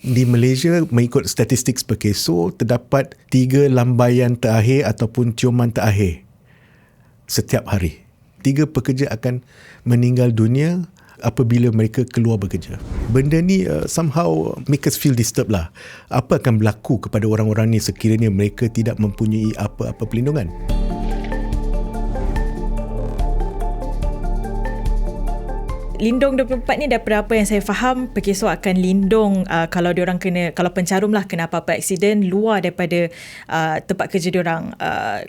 di Malaysia mengikut statistik Perkeso terdapat 3 lambaian terakhir ataupun ciuman terakhir setiap hari. 3 pekerja akan meninggal dunia apabila mereka keluar bekerja. Benda ni somehow make us feel disturbed lah. Apa akan berlaku kepada orang-orang ni sekiranya mereka tidak mempunyai apa-apa perlindungan? Lindung 24 ni daripada apa yang saya faham, Perkeso akan lindung kalau diorang kalau pencarum lah kena apa-apa aksiden luar daripada tempat kerja diorang.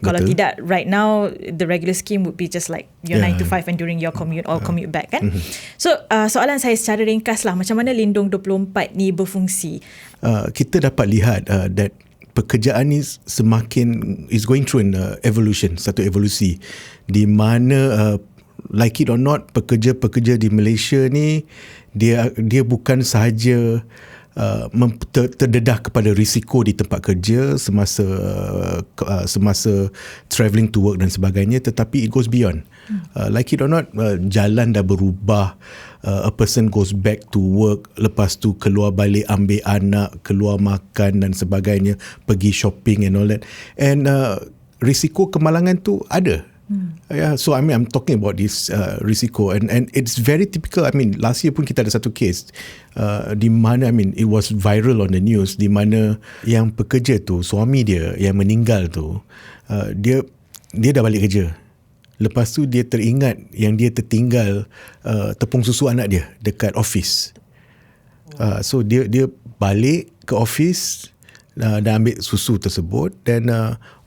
Kalau tidak, right now the regular scheme would be just like your 9 to 5 and during your commute or commute back kan. So soalan saya secara ringkas lah, macam mana Lindung 24 ni berfungsi? Kita dapat lihat that pekerjaan ni semakin is going through an evolution, satu evolusi di mana like it or not, pekerja-pekerja di Malaysia ni dia bukan sahaja terdedah kepada risiko di tempat kerja semasa travelling to work dan sebagainya, tetapi it goes beyond. Like it or not, jalan dah berubah. A person goes back to work, lepas tu keluar balik ambil anak, keluar makan dan sebagainya, pergi shopping and all that. And risiko kemalangan tu ada. Yeah, so I mean I'm talking about this risiko and it's very typical. I mean last year pun kita ada satu case di mana, I mean it was viral on the news, di mana yang pekerja tu, suami dia yang meninggal tu, dia dah balik kerja. Lepas tu dia teringat yang dia tertinggal tepung susu anak dia dekat office. So dia balik ke office dan ambil susu tersebut, dan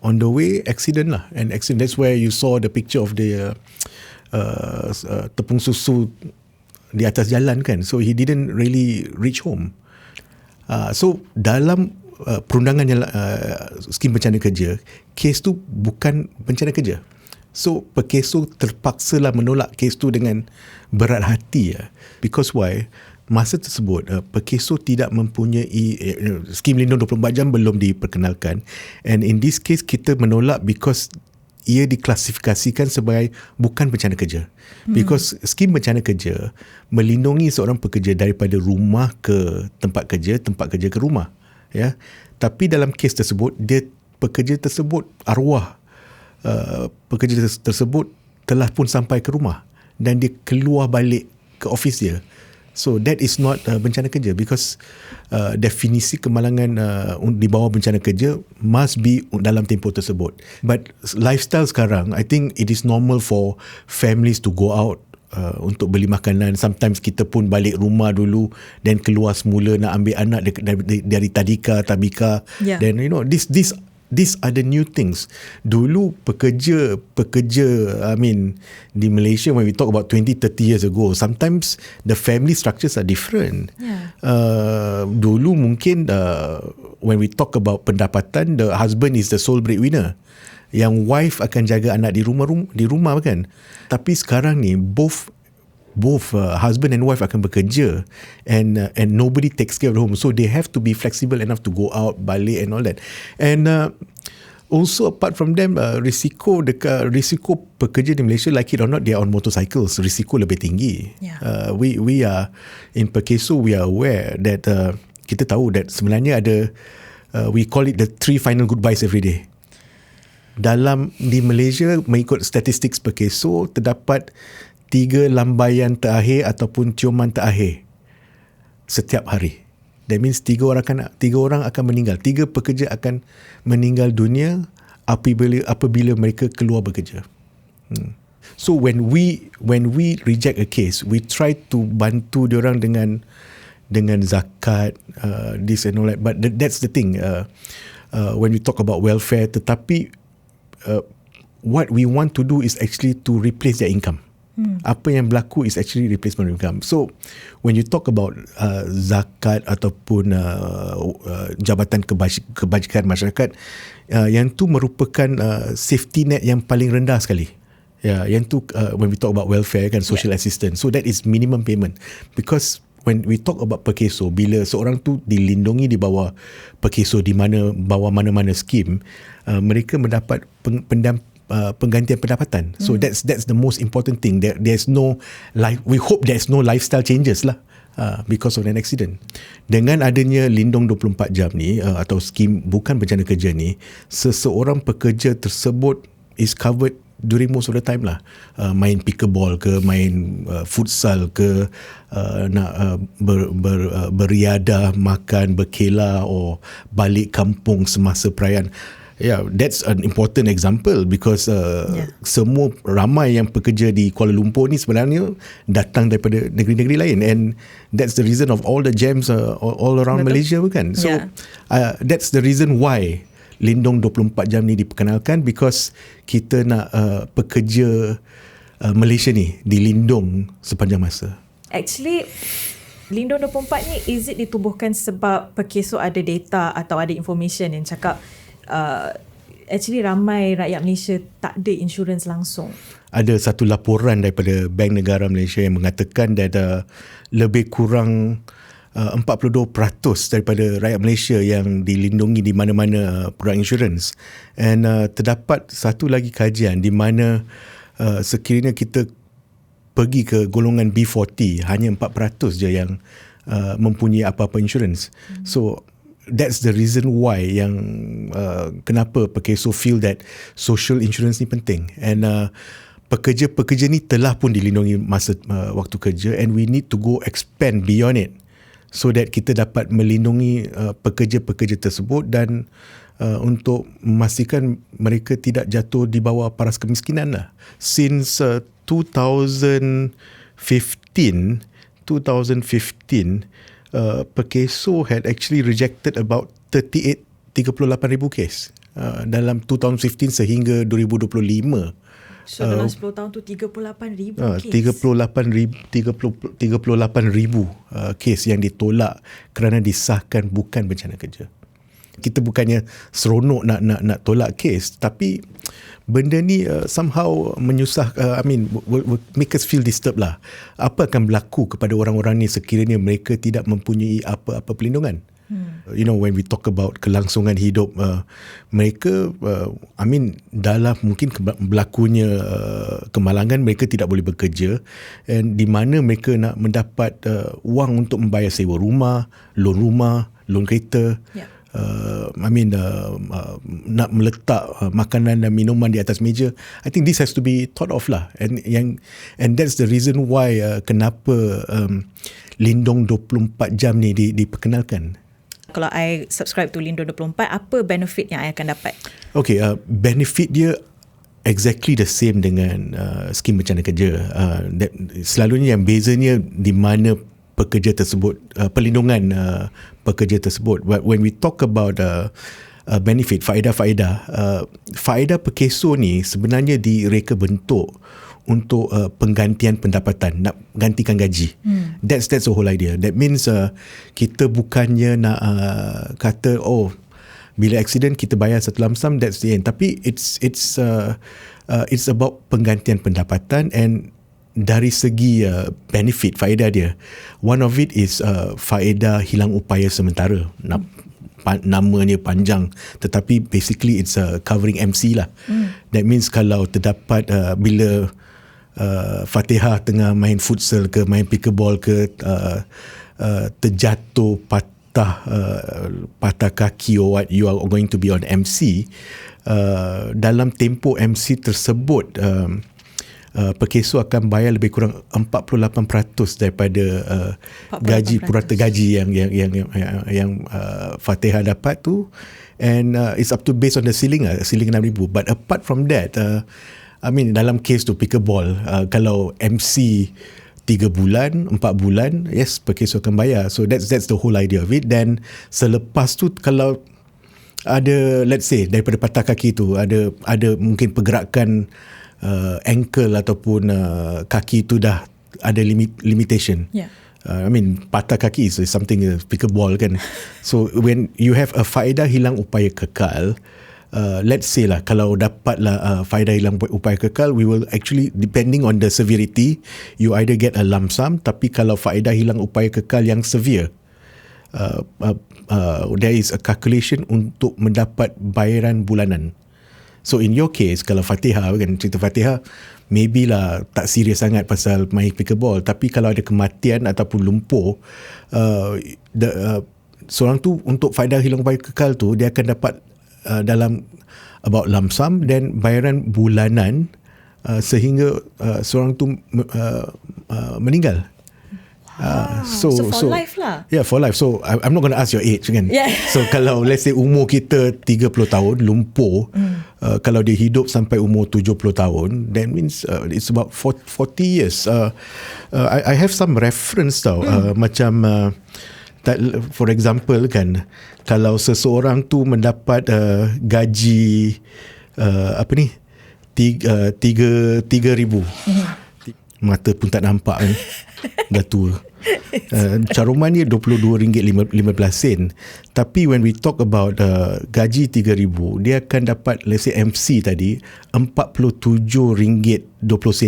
on the way accident lah. And accident, that's where you saw the picture of the tepung susu di atas jalan kan. So he didn't really reach home. So dalam perundangan skim bencana kerja, kes tu bukan bencana kerja. So Perkeso terpaksalah menolak kes tu dengan berat hati ya. Because why? Masa tersebut Perkeso tidak mempunyai skim lindung 24 jam belum diperkenalkan, and in this case kita menolak because ia diklasifikasikan sebagai bukan bencana kerja. Because skim bencana kerja melindungi seorang pekerja daripada rumah ke tempat kerja ke rumah ya. Tapi dalam kes tersebut pekerja tersebut arwah pekerja tersebut telah pun sampai ke rumah dan dia keluar balik ke office dia. So that is not bencana kerja, because definisi kemalangan di bawah bencana kerja must be dalam tempoh tersebut. But lifestyle sekarang, I think it is normal for families to go out untuk beli makanan. Sometimes kita pun balik rumah dulu dan keluar semula nak ambil anak dari tadika, tabika. Yeah. Then you know these are the new things. Dulu pekerja I mean di Malaysia, when we talk about 20-30 years ago, sometimes the family structures are different. Dulu mungkin when we talk about pendapatan, the husband is the sole breadwinner, yang wife akan jaga anak di rumah kan. Tapi sekarang ni both husband and wife akan bekerja, and nobody takes care of the home, so they have to be flexible enough to go out, balik and all that. And also apart from them, risiko pekerja di Malaysia, like it or not, they are on motorcycles, risiko lebih tinggi. We are in Perkeso, we are aware that kita tahu that sebenarnya ada we call it the 3 final goodbyes every day. Di Malaysia mengikut statistik Perkeso terdapat 3 lambaian terakhir ataupun ciuman terakhir setiap hari. That means 3 orang akan meninggal. 3 pekerja akan meninggal dunia apabila mereka keluar bekerja. So when we reject a case, we try to bantu diorang dengan zakat, this and all that. But that's the thing. When we talk about welfare, tetapi what we want to do is actually to replace their income. Apa yang berlaku is actually replacement income. So when you talk about zakat ataupun jabatan kebajikan masyarakat, yang tu merupakan safety net yang paling rendah sekali. Yang tu when we talk about welfare kan, social assistance. So that is minimum payment. Because when we talk about Perkeso, bila seorang tu dilindungi di bawah Perkeso, di mana bawah mana-mana skim, mereka mendapat penggantian pendapatan. So that's the most important thing. There's no we hope there's no lifestyle changes lah. because of an accident. Dengan adanya Lindung 24 jam ni atau skim bukan bencana kerja ni, seseorang pekerja tersebut is covered during most of the time lah. Main pickleball ke, main futsal ke, nak beriadah, makan, berkelah, or balik kampung semasa perayaan. Yeah, that's an important example because semua ramai yang pekerja di Kuala Lumpur ni sebenarnya datang daripada negeri-negeri lain, and that's the reason of all the jams all around Malaysia bukan. So that's the reason why Lindung 24 jam ni diperkenalkan, because kita nak pekerja Malaysia ni dilindung sepanjang masa. Actually, Lindung 24 ni is it ditubuhkan sebab Perkeso ada data atau ada information yang cakap actually ramai rakyat Malaysia tak ada insurans langsung? Ada satu laporan daripada Bank Negara Malaysia yang mengatakan that lebih kurang 42% daripada rakyat Malaysia yang dilindungi di mana-mana produk insurans. And terdapat satu lagi kajian di mana sekiranya kita pergi ke golongan B40, hanya 4% je yang mempunyai apa-apa insurans. So that's the reason why yang kenapa Perkeso feel that social insurance ni penting. And pekerja-pekerja ni telah pun dilindungi masa waktu kerja, and we need to go expand beyond it so that kita dapat melindungi pekerja-pekerja tersebut dan untuk memastikan mereka tidak jatuh di bawah paras kemiskinan lah. Since 2015, Perkeso had actually rejected about 38,000 kes dalam 2015 sehingga 2025. So dalam 10 tahun tu 38,000 kes. 38,000 kes yang ditolak kerana disahkan bukan bencana kerja. Kita bukannya seronok nak tolak kes, tapi benda ni somehow menyusah, will make us feel disturbed lah. Apa akan berlaku kepada orang-orang ni sekiranya mereka tidak mempunyai apa-apa perlindungan? You know, when we talk about kelangsungan hidup mereka, dalam mungkin berlakunya kemalangan, mereka tidak boleh bekerja, and di mana mereka nak mendapat wang untuk membayar sewa rumah, loan kereta, nak meletak makanan dan minuman di atas meja. I think this has to be thought of lah, and that's the reason why kenapa Lindung 24 jam ni diperkenalkan. Kalau I subscribe to Lindung 24, apa benefit yang I akan dapat? Okay, benefit dia exactly the same dengan skim bencana kerja. Selalunya yang bezanya di mana pekerja tersebut, perlindungan pekerja tersebut. But when we talk about benefit, faedah Perkeso ni sebenarnya direka bentuk untuk penggantian pendapatan, nak gantikan gaji. That's the whole idea. That means kita bukannya nak kata bila accident kita bayar satu lump sum, that's the end. Tapi it's about penggantian pendapatan, and dari segi benefit, faedah dia, one of it is faedah hilang upaya sementara. Namanya panjang, tetapi basically it's covering MC lah. That means kalau terdapat bila Fatihah tengah main futsal ke, main pickleball ke, terjatuh, patah kaki, or what, you are going to be on MC, dalam tempoh MC tersebut Perkeso akan bayar lebih kurang 48% daripada gaji, purata gaji yang Fatihah dapat tu, and it's up to based on the ceiling RM6,000. But apart from that, dalam case tu pickleball, kalau MC 3 bulan, 4 bulan, yes, Perkeso akan bayar. So that's the whole idea of it. Dan selepas tu, kalau ada, let's say daripada patah kaki tu ada mungkin pergerakan ankle ataupun kaki tu dah ada limitation. Patah kaki is something pickleball kan. So when you have a faedah hilang upaya kekal, let's say lah, kalau dapatlah faedah hilang upaya kekal, we will actually, depending on the severity, you either get a lump sum. Tapi kalau faedah hilang upaya kekal yang severe, there is a calculation untuk mendapat bayaran bulanan. So in your case, kalau Fatihah kan, cerita Fatihah maybe lah tak serius sangat pasal main pickleball, tapi kalau ada kematian ataupun lumpuh, seorang tu untuk faedah hilang upaya kekal tu dia akan dapat dalam about lump sum dan bayaran bulanan sehingga seorang tu meninggal. So for life lah. Yeah, for life. So I'm not going to ask your age kan. Yeah. So kalau let's say umur kita 30 tahun lumpuh, kalau dia hidup sampai umur 70 tahun, that means it's about 40 years. I have some reference tau, macam for example kan, kalau seseorang tu mendapat gaji apa ni 3,000, mata pun tak nampak kan, dah tua. Caruman dia RM22.15. Tapi when we talk about gaji 3,000, dia akan dapat, let's say MC tadi, RM47.20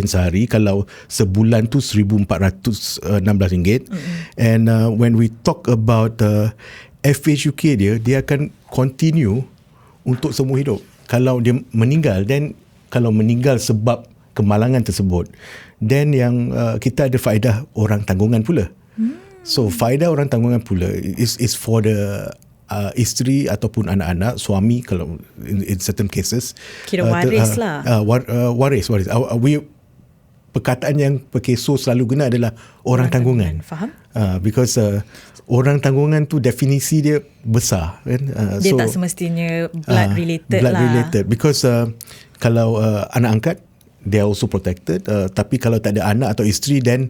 sehari. Kalau sebulan tu RM1,416. And when we talk about FHUK dia akan continue untuk seumur hidup. Kalau dia meninggal, then kalau meninggal sebab kemalangan tersebut, then yang kita ada faedah orang tanggungan pula. So faedah orang tanggungan pula is for the isteri ataupun anak-anak, suami kalau in certain cases. Kira waris lah. Waris. Perkataan yang Perkeso selalu guna adalah orang tanggungan. Faham? Because orang tanggungan tu definisi dia besar kan. Dia tak semestinya blood related blood lah. related because kalau anak angkat, they are also protected, tapi kalau tak ada anak atau isteri, then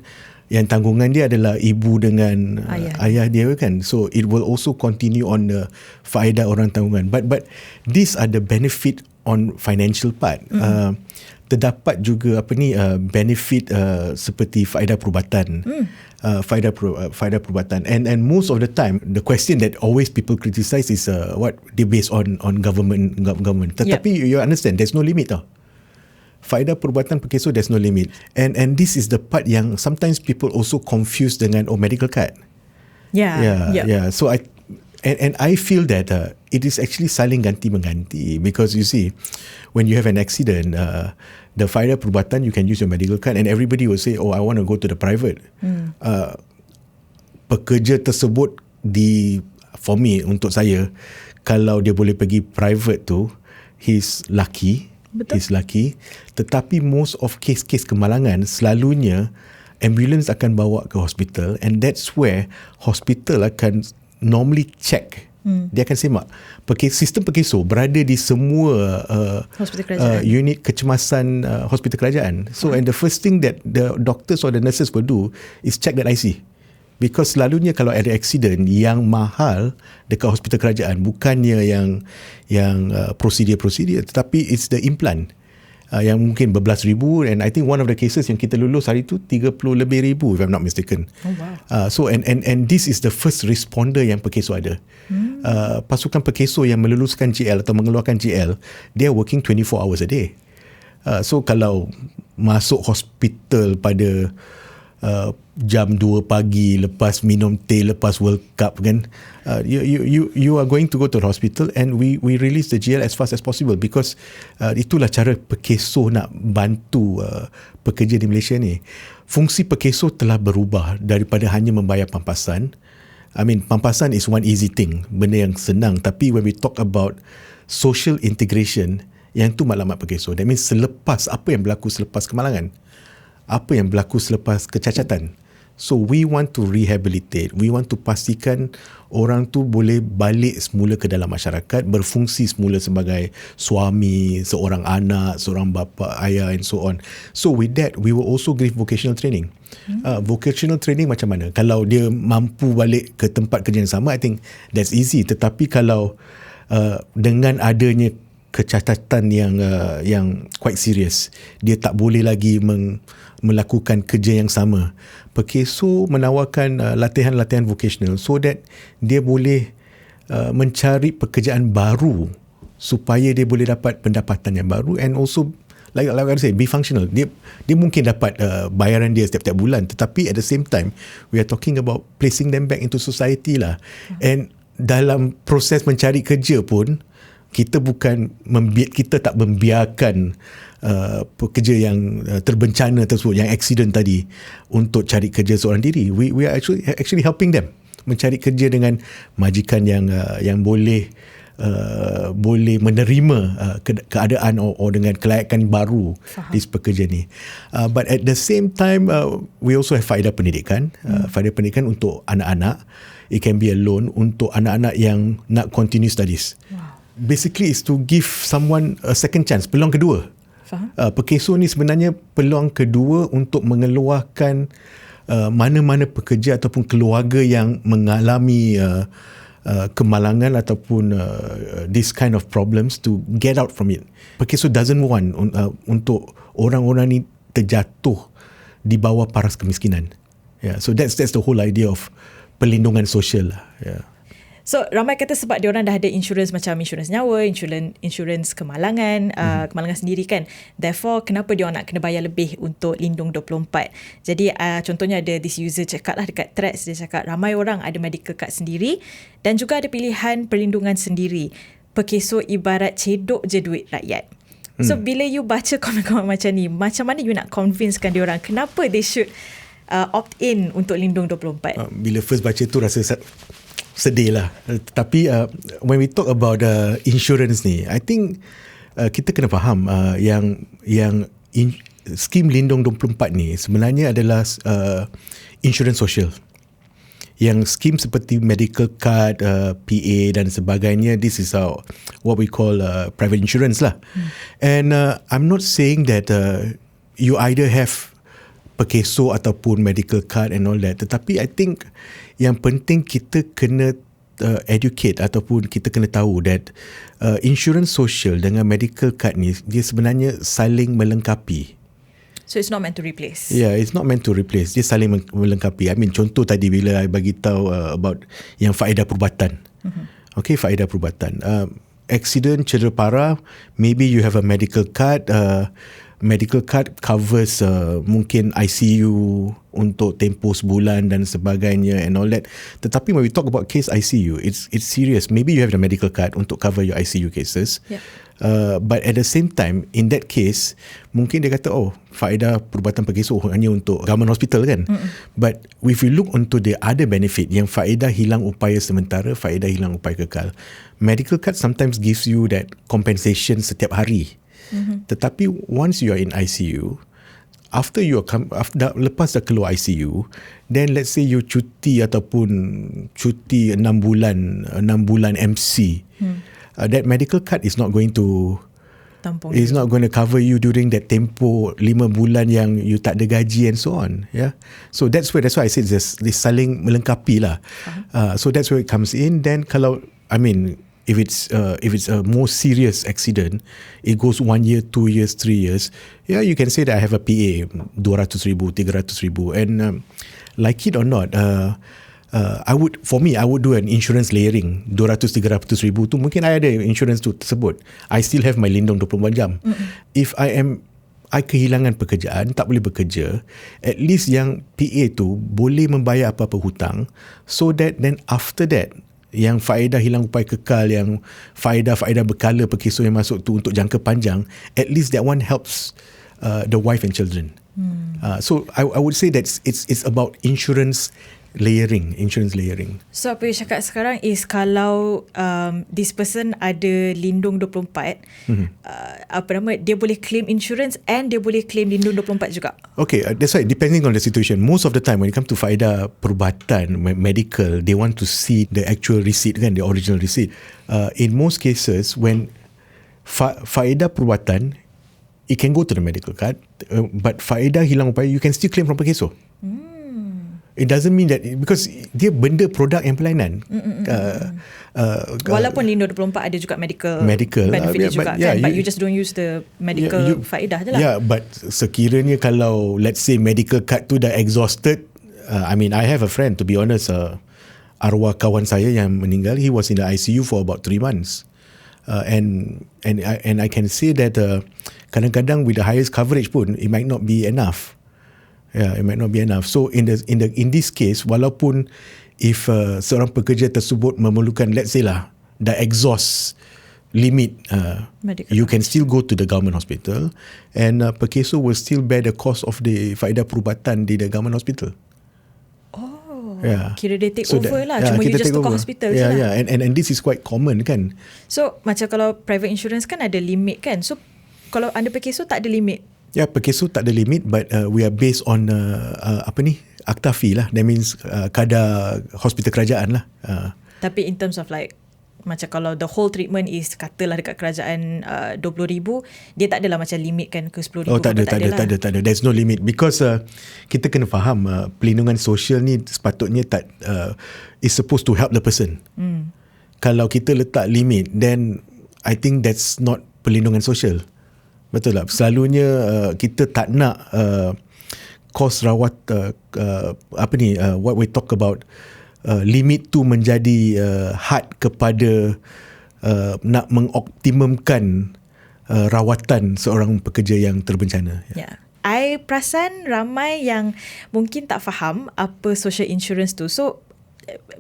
yang tanggungan dia adalah ibu dengan ayah dia kan. So it will also continue on the faedah orang tanggungan. But these are the benefit on financial part. Terdapat juga benefit seperti faedah perubatan. Faedah perubatan. And most of the time the question that always people criticize is what they based on government. Tetapi you understand there's no limit tau. Faedah perubatan Perkeso, there's no limit. And this is the part yang sometimes people also confuse dengan medical card. Yeah. So I feel that it is actually saling ganti mengganti, because you see when you have an accident, the faedah perubatan you can use your medical card, and everybody will say, oh, I want to go to the private. Pekerja tersebut for me, untuk saya, kalau dia boleh pergi private tu, he's lucky. Betul. He's lucky. Tetapi most of kes-kes kemalangan selalunya ambulance akan bawa ke hospital, and that's where hospital akan normally check. Dia akan semak. Sistem Perkeso berada di semua hospital kerajaan, unit kecemasan hospital kerajaan. So and the first thing that the doctors or the nurses will do is check that IC. Because selalunya kalau ada accident, yang mahal dekat hospital kerajaan bukannya yang prosedur-prosedur, tetapi it's the implant yang mungkin berbelas ribu. And I think one of the cases yang kita lulus hari tu 30 lebih ribu, if I'm not mistaken. Oh wow. So and this is the first responder yang Perkeso ada. Pasukan Perkeso yang meluluskan GL atau mengeluarkan GL, they are working 24 hours a day. So kalau masuk hospital pada jam 2 pagi lepas minum teh lepas World Cup kan, you are going to go to the hospital, and we release the GL as fast as possible, because itulah cara Perkeso nak bantu pekerja di Malaysia ni. Fungsi Perkeso telah berubah daripada hanya membayar pampasan. I mean, pampasan is one easy thing, benda yang senang, tapi when we talk about social integration, yang tu maklumat Perkeso. That means selepas apa yang berlaku selepas kemalangan, apa yang berlaku selepas kecacatan. So we want to rehabilitate, we want to pastikan orang tu boleh balik semula ke dalam masyarakat, berfungsi semula sebagai suami, seorang anak, seorang bapa, ayah, and so on. So with that, we will also give vocational training. Vocational training macam mana? Kalau dia mampu balik ke tempat kerja yang sama, I think that's easy. Tetapi kalau dengan adanya kecacatan yang quite serious, dia tak boleh lagi melakukan kerja yang sama, Perkeso menawarkan latihan-latihan vocational so that dia boleh mencari pekerjaan baru supaya dia boleh dapat pendapatan yang baru, and also like I say, be functional. Dia mungkin dapat bayaran dia setiap bulan, tetapi at the same time we are talking about placing them back into society lah. And dalam proses mencari kerja pun, kita tak membiarkan pekerja yang terbencana tersebut, yang accident tadi, untuk cari kerja seorang diri. We are actually helping them mencari kerja dengan majikan yang boleh menerima keadaan or dengan kelayakan baru di pekerja ni. But at the same time, we also have faedah pendidikan. Faedah pendidikan untuk anak-anak. It can be a loan untuk anak-anak yang nak continue studies. Basically is to give someone a second chance, peluang kedua. Pekeso ni sebenarnya peluang kedua untuk mengeluarkan mana-mana pekerja ataupun keluarga yang mengalami kemalangan ataupun this kind of problems to get out from it. Pekeso doesn't want untuk orang-orang ni terjatuh di bawah paras kemiskinan. So that's the whole idea of perlindungan sosial lah. So ramai kata sebab diorang dah ada insurans macam insurans nyawa, insurans kemalangan, kemalangan sendiri kan. Therefore kenapa diorang nak kena bayar lebih untuk Lindung 24. Jadi contohnya ada this user cakap lah dekat threads, dia cakap ramai orang ada medical card sendiri dan juga ada pilihan perlindungan sendiri. Pekeso ibarat cedok je duit rakyat. So bila you baca komen-komen macam ni, macam mana you nak convincekan diorang kenapa they should opt in untuk Lindung 24? Bila first baca tu rasa sedih lah. Tapi when we talk about insurance ni, I think kita kena faham yang skim Lindung 24 ni sebenarnya adalah insurans sosial. Yang skim seperti medical card, PA dan sebagainya, this is what we call private insurance lah. And I'm not saying that you either have Pekeso ataupun medical card and all that, tetapi I think yang penting kita kena educate ataupun kita kena tahu that insurance social dengan medical card ni dia sebenarnya saling melengkapi. So it's not meant to replace. Yeah, it's not meant to replace. Dia saling melengkapi. I mean, contoh tadi bila I bagi tahu about yang faedah perubatan. Okay, faedah perubatan. Accident, cedera parah, maybe you have a medical card. Medical card covers mungkin ICU untuk tempoh sebulan dan sebagainya and all that. Tetapi when we talk about case ICU, it's serious. Maybe you have the medical card untuk cover your ICU cases. Yeah. But at the same time, in that case, mungkin dia kata, faedah perubatan Pekeso hanya untuk government hospital kan. But if we look into the other benefit, yang faedah hilang upaya sementara, faedah hilang upaya kekal, medical card sometimes gives you that compensation setiap hari. Tetapi once you are in ICU, after lepas dah keluar ICU, then let's say you cuti ataupun cuti 6 bulan MC, that medical card is not going to cover you during that tempo 5 bulan yang you tak ada gaji and so on. Yeah, so that's why I said this saling melengkapi lah. So that's where it comes in. Then kalau if it's a more serious accident, it goes 1 year, 2 years, 3 years. Yeah, you can say that I have a PA 200,000, 300,000, and like it or not, I would do an insurance layering 200,000-300,000 tu mungkin I ada insurance tu tersebut. I still have my Lindung 24 jam. If I kehilangan pekerjaan, tak boleh bekerja, at least yang PA tu boleh membayar apa-apa hutang, so that then after that, yang faedah hilang upaya kekal, yang faedah berkala Pekeso yang masuk tu untuk jangka panjang, at least that one helps the wife and children. So I would say that it's about insurance layering. So apa you cakap sekarang is kalau this person ada Lindung 24, dia boleh claim insurance and dia boleh claim Lindung 24 juga. Okay, that's right, depending on the situation. Most of the time when it comes to faedah perubatan, medical, they want to see the actual receipt kan, the original receipt. In most cases, when faedah perubatan, it can go to the medical card, but faedah hilang upaya, you can still claim from Pekeso. It doesn't mean that, because dia benda produk yang pelayanan. Walaupun Lindung 24 ada juga medical benefit dia juga kan, but you just don't use the medical faedah je lah. Yeah, but sekiranya kalau let's say medical card tu dah exhausted, I have a friend, to be honest, arwah kawan saya yang meninggal, he was in the ICU for about 3 months. And I can say that kadang-kadang with the highest coverage pun, it might not be enough. Yeah, it might not be enough. So in this case, walaupun if seorang pekerja tersebut memerlukan, let's say lah, dah exhaust limit. Medical You can still go to the government hospital, and Perkeso will still bear the cost of the faedah perubatan di the government hospital. Kira dia take over lah. Cuma you kita just take tukar over. hospital je lah. And this is quite common kan. So macam kalau private insurance kan ada limit kan. So kalau under Perkeso tak ada limit. Ya, Perkeso tak ada limit, but we are based on akta fee lah. That means kadar hospital kerajaan lah. Tapi in terms of like macam kalau the whole treatment is katalah dekat kerajaan 20,000, dia tak adalah macam limit kan ke 10,000. Oh, tak ada. There's no limit because kita kena faham pelindungan sosial ni sepatutnya is supposed to help the person. Kalau kita letak limit, then I think that's not pelindungan sosial. Betul tak? Selalunya kita tak nak kos rawat what we talk about limit tu menjadi had kepada nak mengoptimumkan rawatan seorang pekerja yang terbencana. Yeah. I perasan ramai yang mungkin tak faham apa social insurance tu. So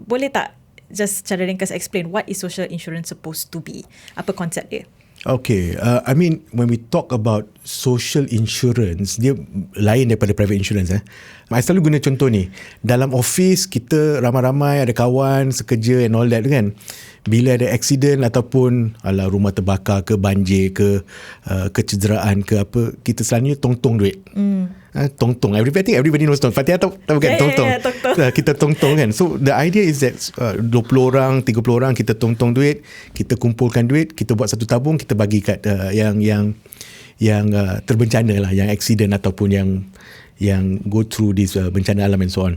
boleh tak just cara ringkas explain what is social insurance supposed to be? Apa konsep dia? Okay, I mean when we talk about social insurance, dia lain daripada private insurance. I selalu guna contoh ni. Dalam office kita ramai-ramai ada kawan sekerja and all that kan. Bila ada accident ataupun rumah terbakar ke banjir ke kecederaan ke apa, kita selalunya tong-tong duit. Tong-tong. I think everybody knows tong. Fatihah tahu kan tong-tong. Tong-tong. Kita tong-tong kan. So the idea is that 20 orang, 30 orang kita tong-tong duit, kita kumpulkan duit, kita buat satu tabung, kita bagi kat yang terbencana lah, yang accident ataupun yang go through this bencana alam and so on.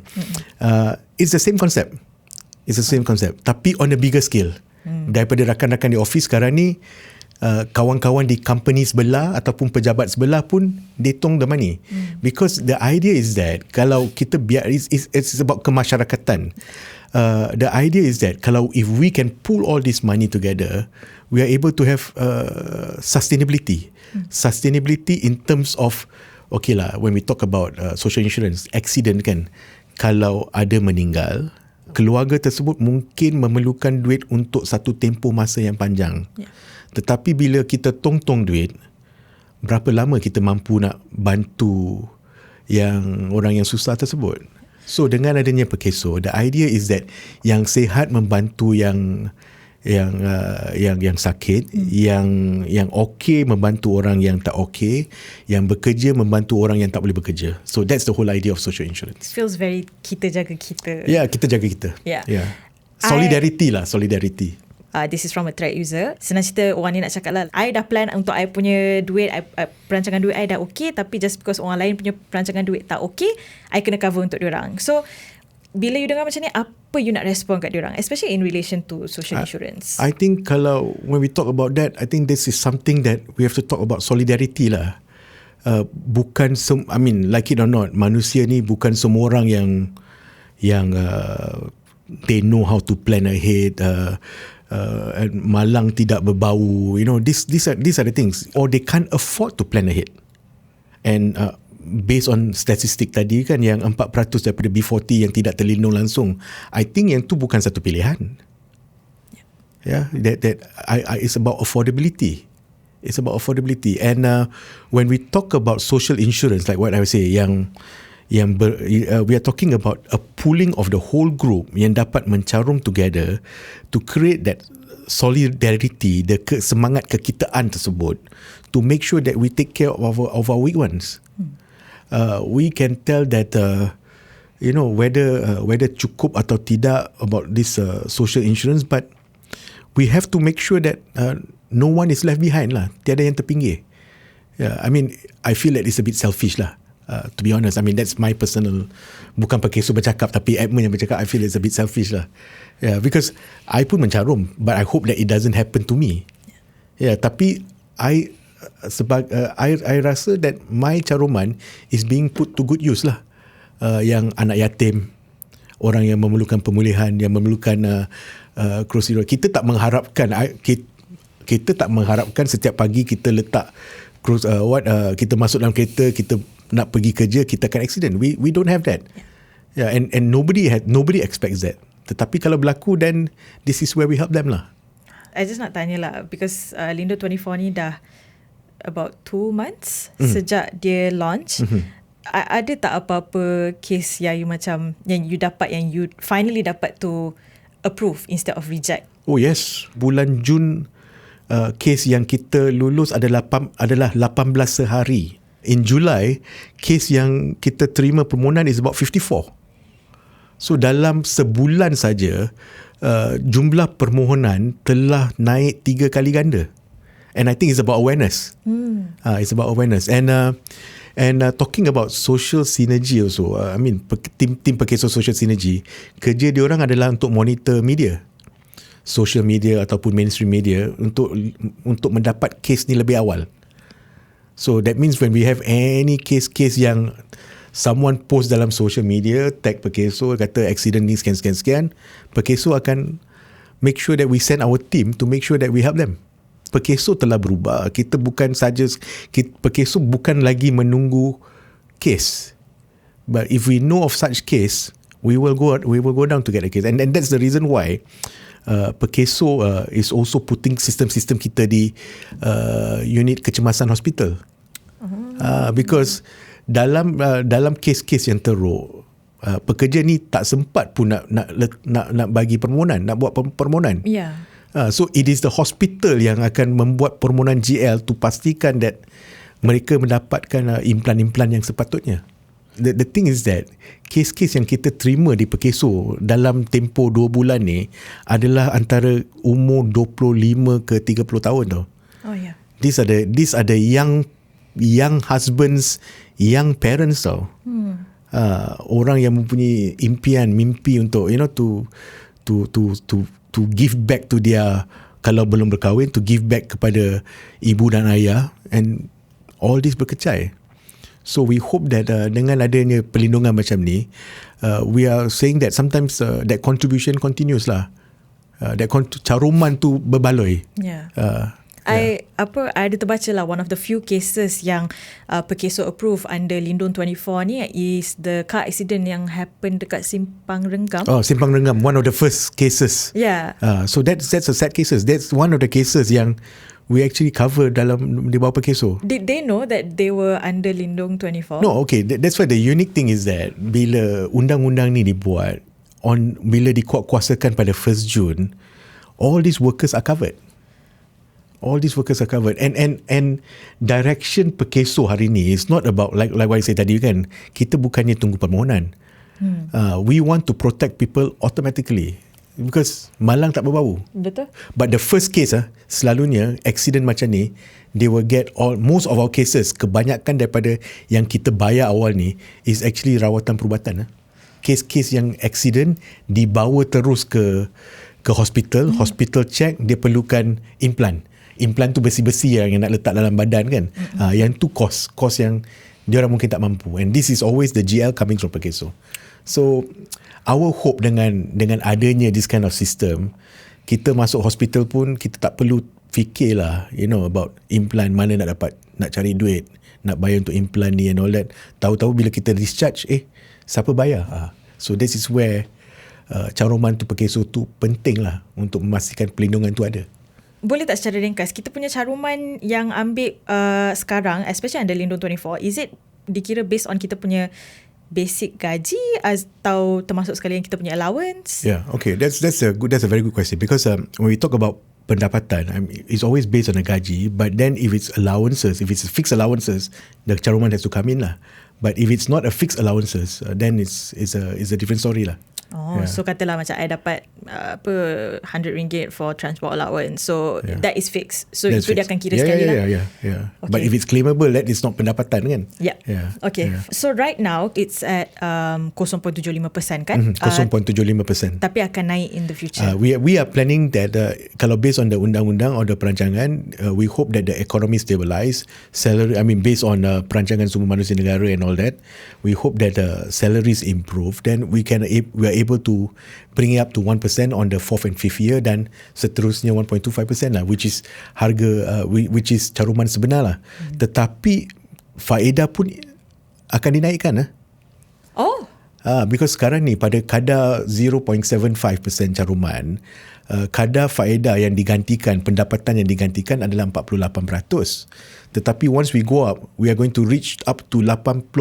It's the same concept. Tapi on a bigger scale. Daripada rakan-rakan di office sekarang ni, kawan-kawan di company sebelah ataupun pejabat sebelah pun they tong the money. Because the idea is that kalau kita biar, it's about kemasyarakatan. The idea is that kalau if we can pool all this money together, we are able to have sustainability. Sustainability in terms of, okay lah, when we talk about social insurance, accident kan, kalau ada meninggal, keluarga tersebut mungkin memerlukan duit untuk satu tempoh masa yang panjang. Tetapi bila kita tong-tong duit, berapa lama kita mampu nak bantu orang yang susah tersebut? So dengan adanya Perkeso, the idea is that yang sihat membantu yang sakit, yang okey membantu orang yang tak okey, yang bekerja membantu orang yang tak boleh bekerja. So that's the whole idea of social insurance. It feels very kita jaga kita. Yeah, kita jaga kita. Yeah. Solidarity. This is from a thread user. Senang cerita orang ni nak cakap lah, I dah plan untuk I punya duit, perancangan duit I dah okay, tapi just because orang lain punya perancangan duit tak okay, I kena cover untuk diorang. So bila you dengar macam ni, apa you nak respon kat diorang, especially in relation to social insurance? I think kalau when we talk about that, I think this is something that we have to talk about solidarity lah. Bukan I mean, like it or not, manusia ni bukan semua orang yang they know how to plan ahead, malang tidak berbau, these are the things, or they can't afford to plan ahead. And based on statistik tadi kan, yang 4% daripada B40 yang tidak terlindung langsung, I think yang tu bukan satu pilihan. That it's about affordability. It's about affordability. And when we talk about social insurance, like what I say, we are talking about a pooling of the whole group yang dapat mencarum together to create that solidarity, the semangat kekitaan tersebut, to make sure that we take care of our weak ones. We can tell that whether cukup atau tidak about this social insurance, but we have to make sure that no one is left behind lah, tiada yang terpinggir. I mean, I feel that it's a bit selfish lah. To be honest, I mean that's my personal, bukan Perkeso bercakap tapi admin yang bercakap, I feel it's a bit selfish lah. Because I pun mencarum, but I hope that it doesn't happen to me. Tapi I rasa that my caruman is being put to good use lah. Yang anak yatim, orang yang memerlukan pemulihan, yang memerlukan kerusi roda. Kita tak mengharapkan setiap pagi kita letak kita masuk dalam kereta, kita nak pergi kerja, kita akan accident. We don't have that. And nobody expects that. Tetapi kalau berlaku, then this is where we help them lah. I just nak tanya lah because Lindo 24 ni dah about 2 months sejak dia launch. Ada tak apa-apa case yang you dapat, yang you finally dapat to approve instead of reject? Oh yes, bulan Jun case yang kita lulus adalah 18 sehari. In July, case yang kita terima permohonan is about 54. So dalam sebulan saja jumlah permohonan telah naik 3 kali ganda. And I think it's about awareness. It's about awareness. And talking about social synergy also, I mean tim Pekeso Social Synergy, kerja diorang adalah untuk monitor media, social media ataupun mainstream media untuk mendapat kes ni lebih awal. So that means when we have any case yang someone post dalam social media, tag Pekeso, kata accident ni sekian, Pekeso akan make sure that we send our team to make sure that we help them. Pekeso telah berubah. Pekeso bukan lagi menunggu kes. But if we know of such case, we will go down to get a case. And that's the reason why Pekeso is also putting sistem-sistem kita di unit kecemasan hospital. Because dalam kes-kes yang teruk, pekerja ni tak sempat pun nak bagi permohonan, nak buat permohonan. Yeah. So it is the hospital yang akan membuat permohonan GL to pastikan that mereka mendapatkan implan-implan yang sepatutnya. The thing is that kes-kes yang kita terima di Pekeso dalam tempoh 2 bulan ni adalah antara umur 25 ke 30 tahun tau. Oh yeah. These are the young husbands, young parents tau. Orang yang mempunyai impian, mimpi untuk to give back to dia, kalau belum berkahwin, to give back kepada ibu dan ayah, and all this berkecai. So we hope that dengan adanya perlindungan macam ni, we are saying that sometimes that contribution continues lah. That caruman tu berbaloi. Yeah. I ada terbaca lah, one of the few cases yang Pekeso approve under Lindung 24 ni is the car accident yang happen dekat Simpang Renggam. Oh, Simpang Renggam, one of the first cases. Yeah. So that's a sad cases. That's one of the cases yang we actually cover di bawah Pekeso. Did they know that they were under Lindung 24? No, okay. That's why the unique thing is that bila undang-undang ni dibuat, bila dikuatkuasakan pada 1st Jun, all these workers are covered. All these workers are covered. And direction Pekeso hari ni is not about like what I said tadi kan. Kita bukannya tunggu permohonan. We want to protect people automatically. Because malang tak berbau. Betul. But the first case, selalunya accident macam ni, they will get most of our cases, kebanyakan daripada yang kita bayar awal ni is actually rawatan perubatan. Kes-kes yang accident dibawa terus ke hospital, hospital check, dia perlukan implan. Implan tu besi-besi yang nak letak dalam badan kan. Yang tu kos yang diorang mungkin tak mampu. And this is always the GL coming from Pekeso. So our hope dengan adanya this kind of system, kita masuk hospital pun kita tak perlu fikir lah, about implan, mana nak cari duit, nak bayar untuk implan ni and all that. Tahu-tahu bila kita discharge, siapa bayar? So this is where caruman tu Pekeso tu penting lah untuk memastikan pelindungan tu ada. Boleh tak secara ringkas, kita punya caruman yang ambil sekarang, especially under Lindung 24, is it dikira based on kita punya basic gaji atau termasuk sekali yang kita punya allowance? Yeah, okay. That's a very good question, because when we talk about pendapatan, it's always based on a gaji, but then if it's allowances, if it's fixed allowances, the caruman has to come in lah. But if it's not a fixed allowances, then it's a different story lah. Oh, yeah. So katalah macam I dapat RM100 for transport allowance. So that is fixed. So that's itu fixed. Dia akan kira sekali lah. Yeah. Okay. But if it's claimable, that is not pendapatan kan? Yeah. Okay. Yeah. So right now it's at 0.75% kan? 0.75%. Tapi akan naik in the future. We are planning that kalau based on the undang-undang or the perancangan, we hope that the economy stabilize. Salary, based on perancangan sumber manusia negara and all that, we hope that salaries improve. Then we are able to bring it up to 1% on the 4th and 5th year, dan seterusnya 1.25% lah, which is harga which is caruman sebenar lah. Tetapi faedah pun akan dinaikkan . Because sekarang ni pada kadar 0.75% caruman, kadar faedah yang digantikan, pendapatan yang digantikan adalah 48%. Tetapi once we go up, we are going to reach up to 80%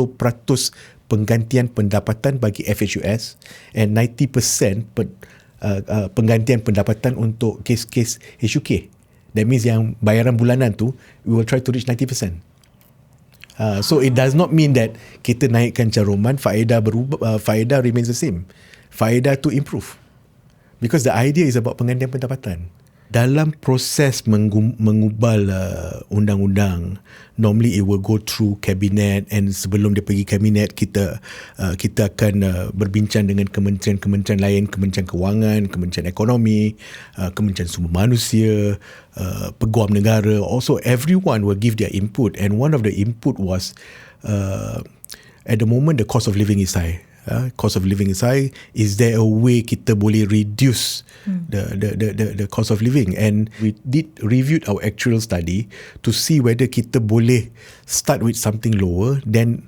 penggantian pendapatan bagi FHUS and 90% penggantian pendapatan untuk kes-kes HUK. That means yang bayaran bulanan tu, we will try to reach 90%. So it does not mean that kita naikkan caruman, faedah remains the same. Faedah to improve. Because the idea is about penggantian pendapatan. Dalam proses mengubal undang-undang, normally it will go through kabinet, and sebelum dia pergi kabinet, kita akan berbincang dengan kementerian-kementerian lain, Kementerian Kewangan, Kementerian Ekonomi, Kementerian Sumber Manusia, Peguam Negara. Also, everyone will give their input, and one of the input was at the moment the cost of living is high. Cost of living is high. Is there a way kita boleh reduce the cost of living? And we did reviewed our actual study to see whether kita boleh start with something lower, then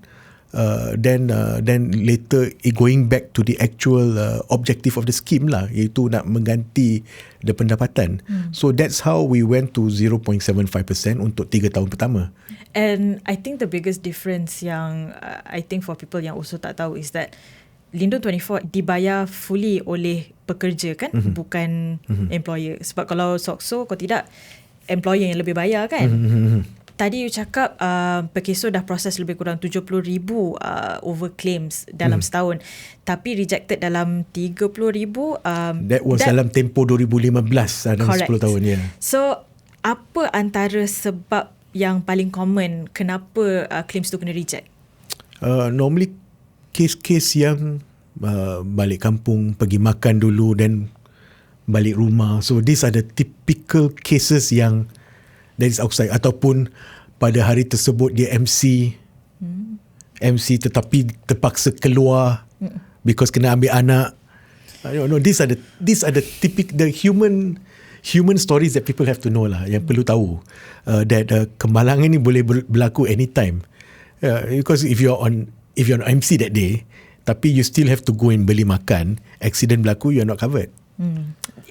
later going back to the actual objective of the scheme lah, iaitu nak mengganti the pendapatan. So that's how we went to 0.75% untuk 3 tahun pertama. And I think the biggest difference yang I think for people yang also tak tahu is that Lindung 24 dibayar fully oleh pekerja kan, bukan employer. Sebab kalau SOCSO, kalau tidak, employer yang lebih bayar kan. Tadi you cakap Pekeso dah proses lebih kurang 70,000 over claims dalam setahun, tapi rejected dalam 30,000. That was dalam tempoh 2015, dalam 10 tahun. Yeah. So apa antara sebab yang paling common kenapa claims tu kena reject? Normally kes-kes yang balik kampung, pergi makan dulu, then balik rumah. So these are the typical cases yang that is outside, ataupun pada hari tersebut dia MC tetapi terpaksa keluar because kena ambil anak. I don't know. These are the typical, the human stories that people have to know lah, yang perlu tahu, that kemalangan ni boleh berlaku anytime. Because if you're on MC that day, tapi you still have to go and beli makan, accident berlaku, you're not covered.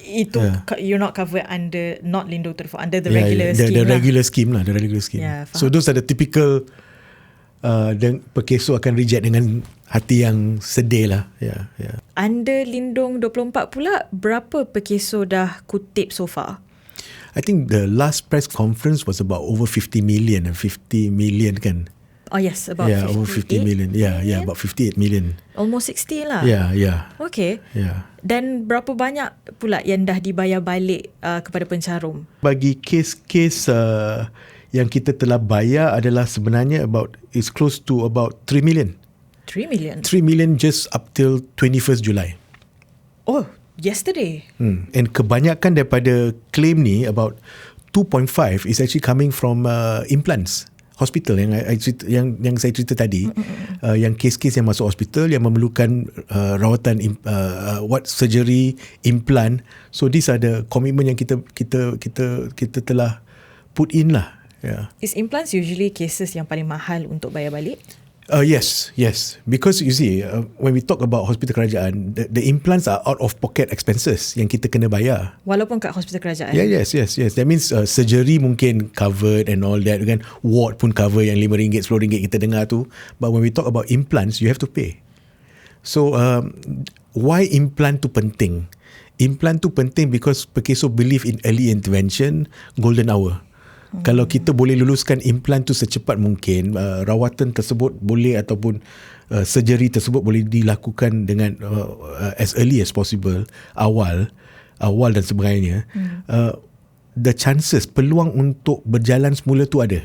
Itu you're not covered under not Lindung 24, under the regular scheme. The regular scheme lah, the regular scheme. Yeah, so those are the typical. Pekeso akan reject dengan hati yang sedih lah. Yeah. Under Lindung 24 pula, berapa Pekeso dah kutip so far? I think the last press conference was about over 50 million kan. Oh yes, about over 50 million. Yeah, about 58 million. Almost 60 lah. Yeah. Okay. Yeah. Dan berapa banyak pula yang dah dibayar balik kepada pencarum? Bagi kes-kes yang kita telah bayar adalah sebenarnya it's close to about 3 million. 3 million? 3 million just up till 21st July. Oh, yesterday. And kebanyakan daripada claim ni, about 2.5 is actually coming from implants. Hospital yang saya cerita tadi, yang kes-kes yang masuk hospital yang memerlukan rawatan surgery, implant. So these are the commitment yang kita telah put in lah. Yeah. Is implants usually cases yang paling mahal untuk bayar balik? Yes. Because you see, when we talk about hospital kerajaan, the implants are out of pocket expenses yang kita kena bayar. Walaupun kat hospital kerajaan? Yes. That means surgery mungkin covered and all that kan. Ward pun cover yang RM5, RM10 kita dengar tu. But when we talk about implants, you have to pay. So why implant tu penting? Implant tu penting because Pekeso believe in early intervention, golden hour. Kalau kita boleh luluskan implant tu secepat mungkin, rawatan tersebut boleh, ataupun surgery tersebut boleh dilakukan dengan as early as possible, awal dan sebagainya, the chances, peluang untuk berjalan semula tu ada.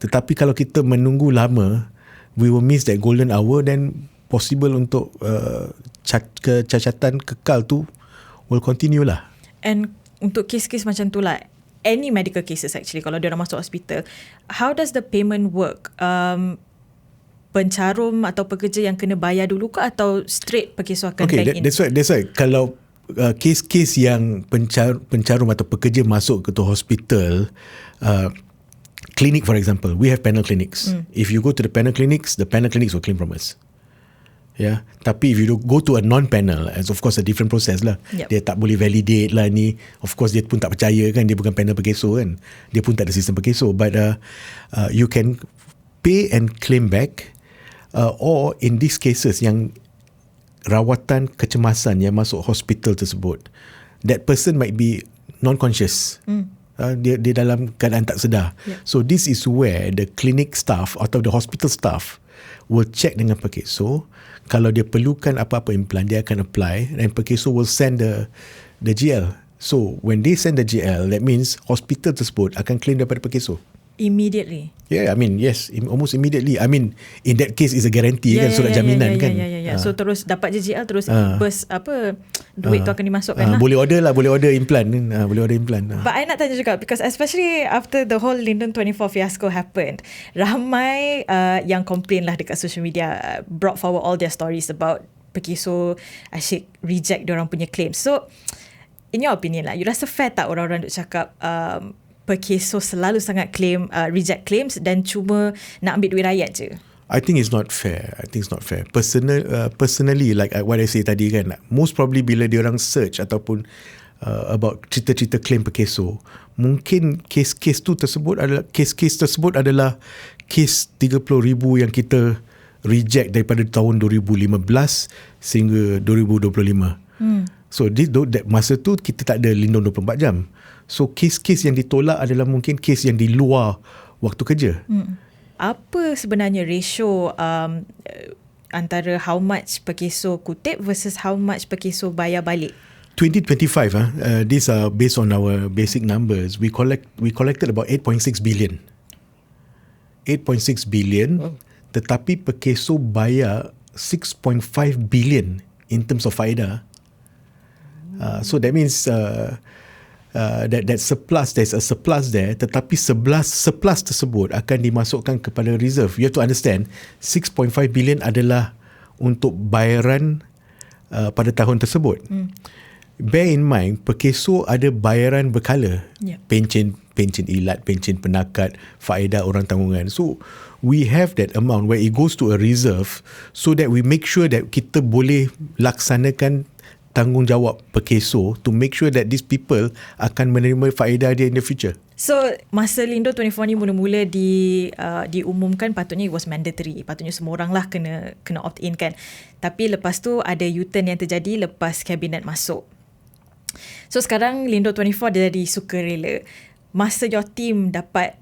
Tetapi kalau kita menunggu lama, we will miss that golden hour, then possible untuk kecacatan kekal tu will continue lah. And untuk kes-kes macam tu lah, any medical cases actually, kalau diorang masuk hospital, how does the payment work? Pencarum atau pekerja yang kena bayar dulu ke, atau straight Pekeso akan bank in? That's why kalau kes-kes yang pencarum atau pekerja masuk ke hospital, clinic for example, we have panel clinics. If you go to the panel clinics will claim from us. Yeah. Tapi if you go to a non-panel, as of course a different process lah. Yep. Dia tak boleh validate lah ni. Of course dia pun tak percaya kan, dia bukan panel Perkeso kan. Dia pun tak ada sistem Perkeso. But you can pay and claim back, or in these cases yang rawatan kecemasan yang masuk hospital tersebut, that person might be non-conscious. Dia dalam keadaan tak sedar. Yeah. So this is where the clinic staff atau the hospital staff will check dengan Perkeso. Kalau dia perlukan apa-apa implant, dia akan apply, and Perkeso will send the GL. So when they send the GL, that means hospital tersebut akan claim daripada Perkeso. Immediately. Yeah, I mean, yes, almost immediately. I mean, in that case is a guarantee kan, surat jaminan kan. So terus dapat je GL, terus burst duit tu akan dimasukkan lah. Boleh order implant. Boleh order implant. But I nak tanya juga, because especially after the whole Lindung 24 fiasco happened, ramai yang complain lah dekat social media, brought forward all their stories about Perkeso asyik reject diorang punya claims. So in your opinion lah, you rasa fair tak orang-orang duk cakap Perkeso selalu sangat reject claims dan cuma nak ambil duit rakyat je? I think it's not fair. Personally, like what I say tadi kan, most probably bila diorang search ataupun about cerita-cerita claim Perkeso, mungkin kes tersebut adalah kes 30,000 yang kita reject daripada tahun 2015 sehingga 2025. So masa tu kita tak ada Lindung 24 jam. So kes-kes yang ditolak adalah mungkin kes yang di luar waktu kerja. Apa sebenarnya ratio antara how much Perkeso kutip versus how much Perkeso bayar balik? 2025, these are based on our basic numbers. We collected about 8.6 billion. 8.6 billion. Wow. Tetapi Perkeso bayar 6.5 billion in terms of faedah. So that means that surplus, there's a surplus there, tetapi surplus tersebut akan dimasukkan kepada reserve. You have to understand, 6.5 billion adalah untuk bayaran pada tahun tersebut. Bear in mind, Perkeso ada bayaran berkala. Yeah. Pencen ilat, pencen penakat, faedah orang tanggungan. So we have that amount where it goes to a reserve so that we make sure that kita boleh laksanakan tanggungjawab Perkeso to make sure that these people akan menerima faedah dia in the future. So masa Lindung 24 ni mula-mula diumumkan, patutnya it was mandatory. Patutnya semua orang lah kena opt in kan. Tapi lepas tu ada U-turn yang terjadi lepas kabinet masuk. So sekarang Lindung 24 dia jadi sukarela. Masa your team dapat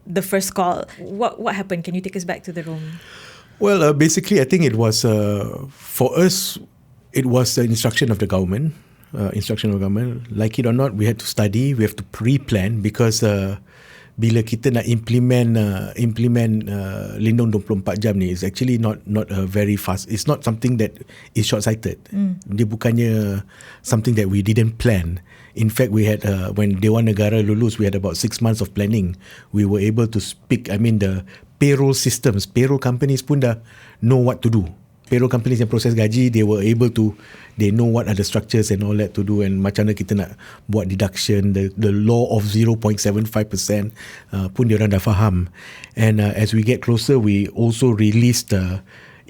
the first call, what happened? Can you take us back to the room? Well, basically I think it was for us, it was the instruction of the government. Like it or not, we had to study, we have to pre-plan, because bila kita nak implement Lindung 24 jam ni, is actually not very fast. It's not something that is short-sighted. Dia bukannya something that we didn't plan. In fact, we had when Dewan Negara lulus, we had about 6 months of planning. We were able to speak. I mean, the payroll systems, payroll companies pun dah know what to do. Payroll companies yang proses gaji, they know what are the structures and all that to do, and macam mana kita nak buat deduction, the law of 0.75% pun diorang dah faham. And as we get closer, we also released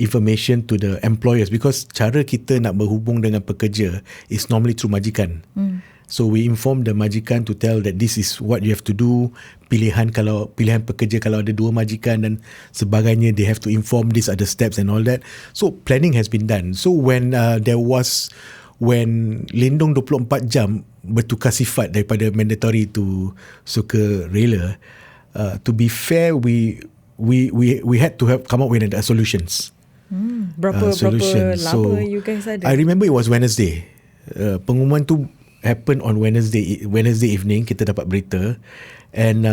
information to the employers, because cara kita nak berhubung dengan pekerja is normally through majikan. So we inform the majikan to tell that this is what you have to do. Pilihan pekerja kalau ada 2 majikan dan sebagainya, they have to inform these are the steps and all that. So planning has been done. So when Lindung 24 jam bertukar sifat daripada mandatory to sukarela, to be fair, we had to have come up with solutions. Berapa lama so, you guys ada? I remember it was Wednesday. Pengumuman tu happened on Wednesday evening. Kita dapat berita, and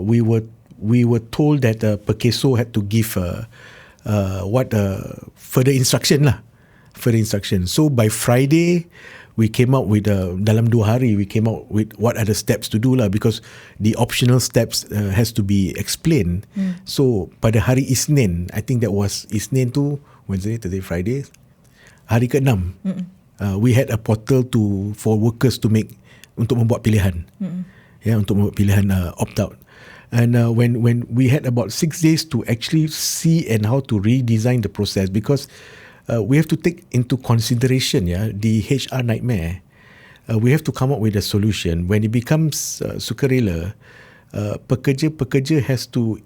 we were told that Perkeso had to give further instruction. So by Friday, we came out with dalam 2 hari we came out with what are the steps to do lah, because the optional steps has to be explained. So pada hari Isnin, I think that was Isnin tu, Wednesday, Thursday, Friday, hari ke-6, we had a portal for workers to make, untuk membuat pilihan. Untuk membuat pilihan opt out. And when we had about 6 days to actually see and how to redesign the process, because we have to take into consideration the HR nightmare. We have to come up with a solution. When it becomes sukarela, pekerja has to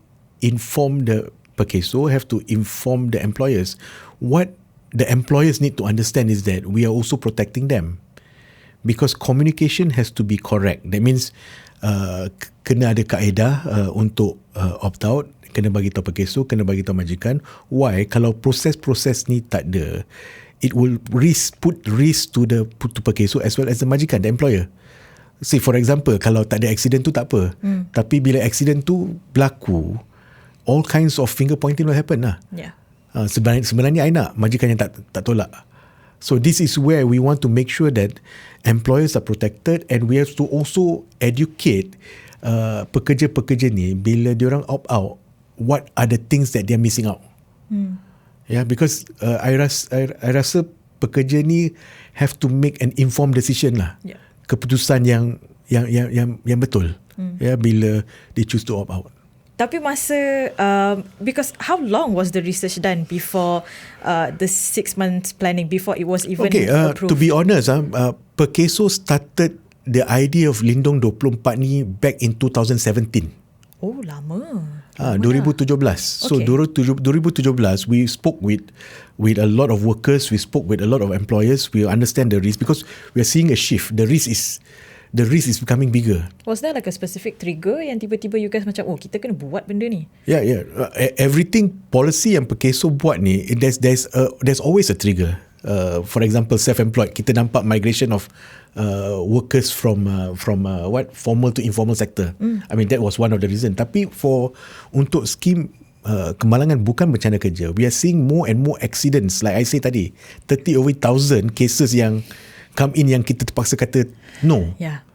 inform the pekeso, have to inform the employers. What the employers need to understand is that we are also protecting them, because communication has to be correct. That means kena ada kaedah untuk opt out, kena bagi tahu pekeso, kena bagi tahu majikan. Why? Kalau proses-proses ni tak ada, it will put risk to pekeso as well as the majikan, the employer. Say for example, kalau tak ada accident tu tak apa, tapi bila accident tu berlaku, all kinds of finger pointing will happen lah. Yeah. Sebenarnya I nak majikan yang tak tolak. So this is where we want to make sure that employers are protected, and we have to also educate pekerja-pekerja ni bila diorang opt out, what are the things that they are missing out. Yeah, because I rasa pekerja ni have to make an informed decision lah. Yeah. Keputusan yang betul. Bila they choose to opt out. Tapi masa because how long was the research done before the 6 months planning, before it was even approved? To be honest, Pekeso started the idea of Lindung 24 ni back in 2017. Oh, lama. 2017. So 2017 we spoke with a lot of workers, we spoke with a lot of employers. We understand the risk, because we are seeing a shift. The risk is becoming bigger. Was there like a specific trigger yang tiba-tiba you guys macam, oh, kita kena buat benda ni? Yeah. Everything policy yang Pekeso buat ni, there's always a trigger. For example, self-employed, kita nampak migration of workers from formal to informal sector. I mean, that was one of the reason. Tapi untuk skim kemalangan bukan bencana kerja, we are seeing more and more accidents. Like I say tadi, 30,000 cases yang come in yang kita terpaksa kata no. Yeah.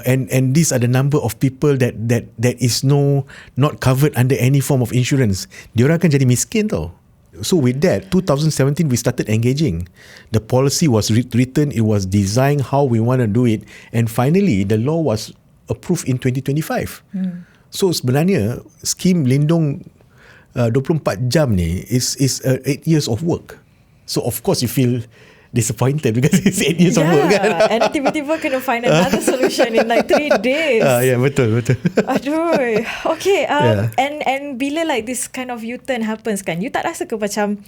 And these are the number of people that is not covered under any form of insurance. Diorang akan jadi miskin tau. So with that, 2017 we started engaging. The policy was written, it was designed how we want to do it, and finally the law was approved in 2025. So sebenarnya skim Lindung 24 jam ni is 8 years of work. So of course you feel disappointed because it's 8 years of work kan. And tiba-tiba kena find another solution in like 3 days. Betul. Aduh. Okay. And bila like this kind of U-turn happens kan, you tak rasa ke macam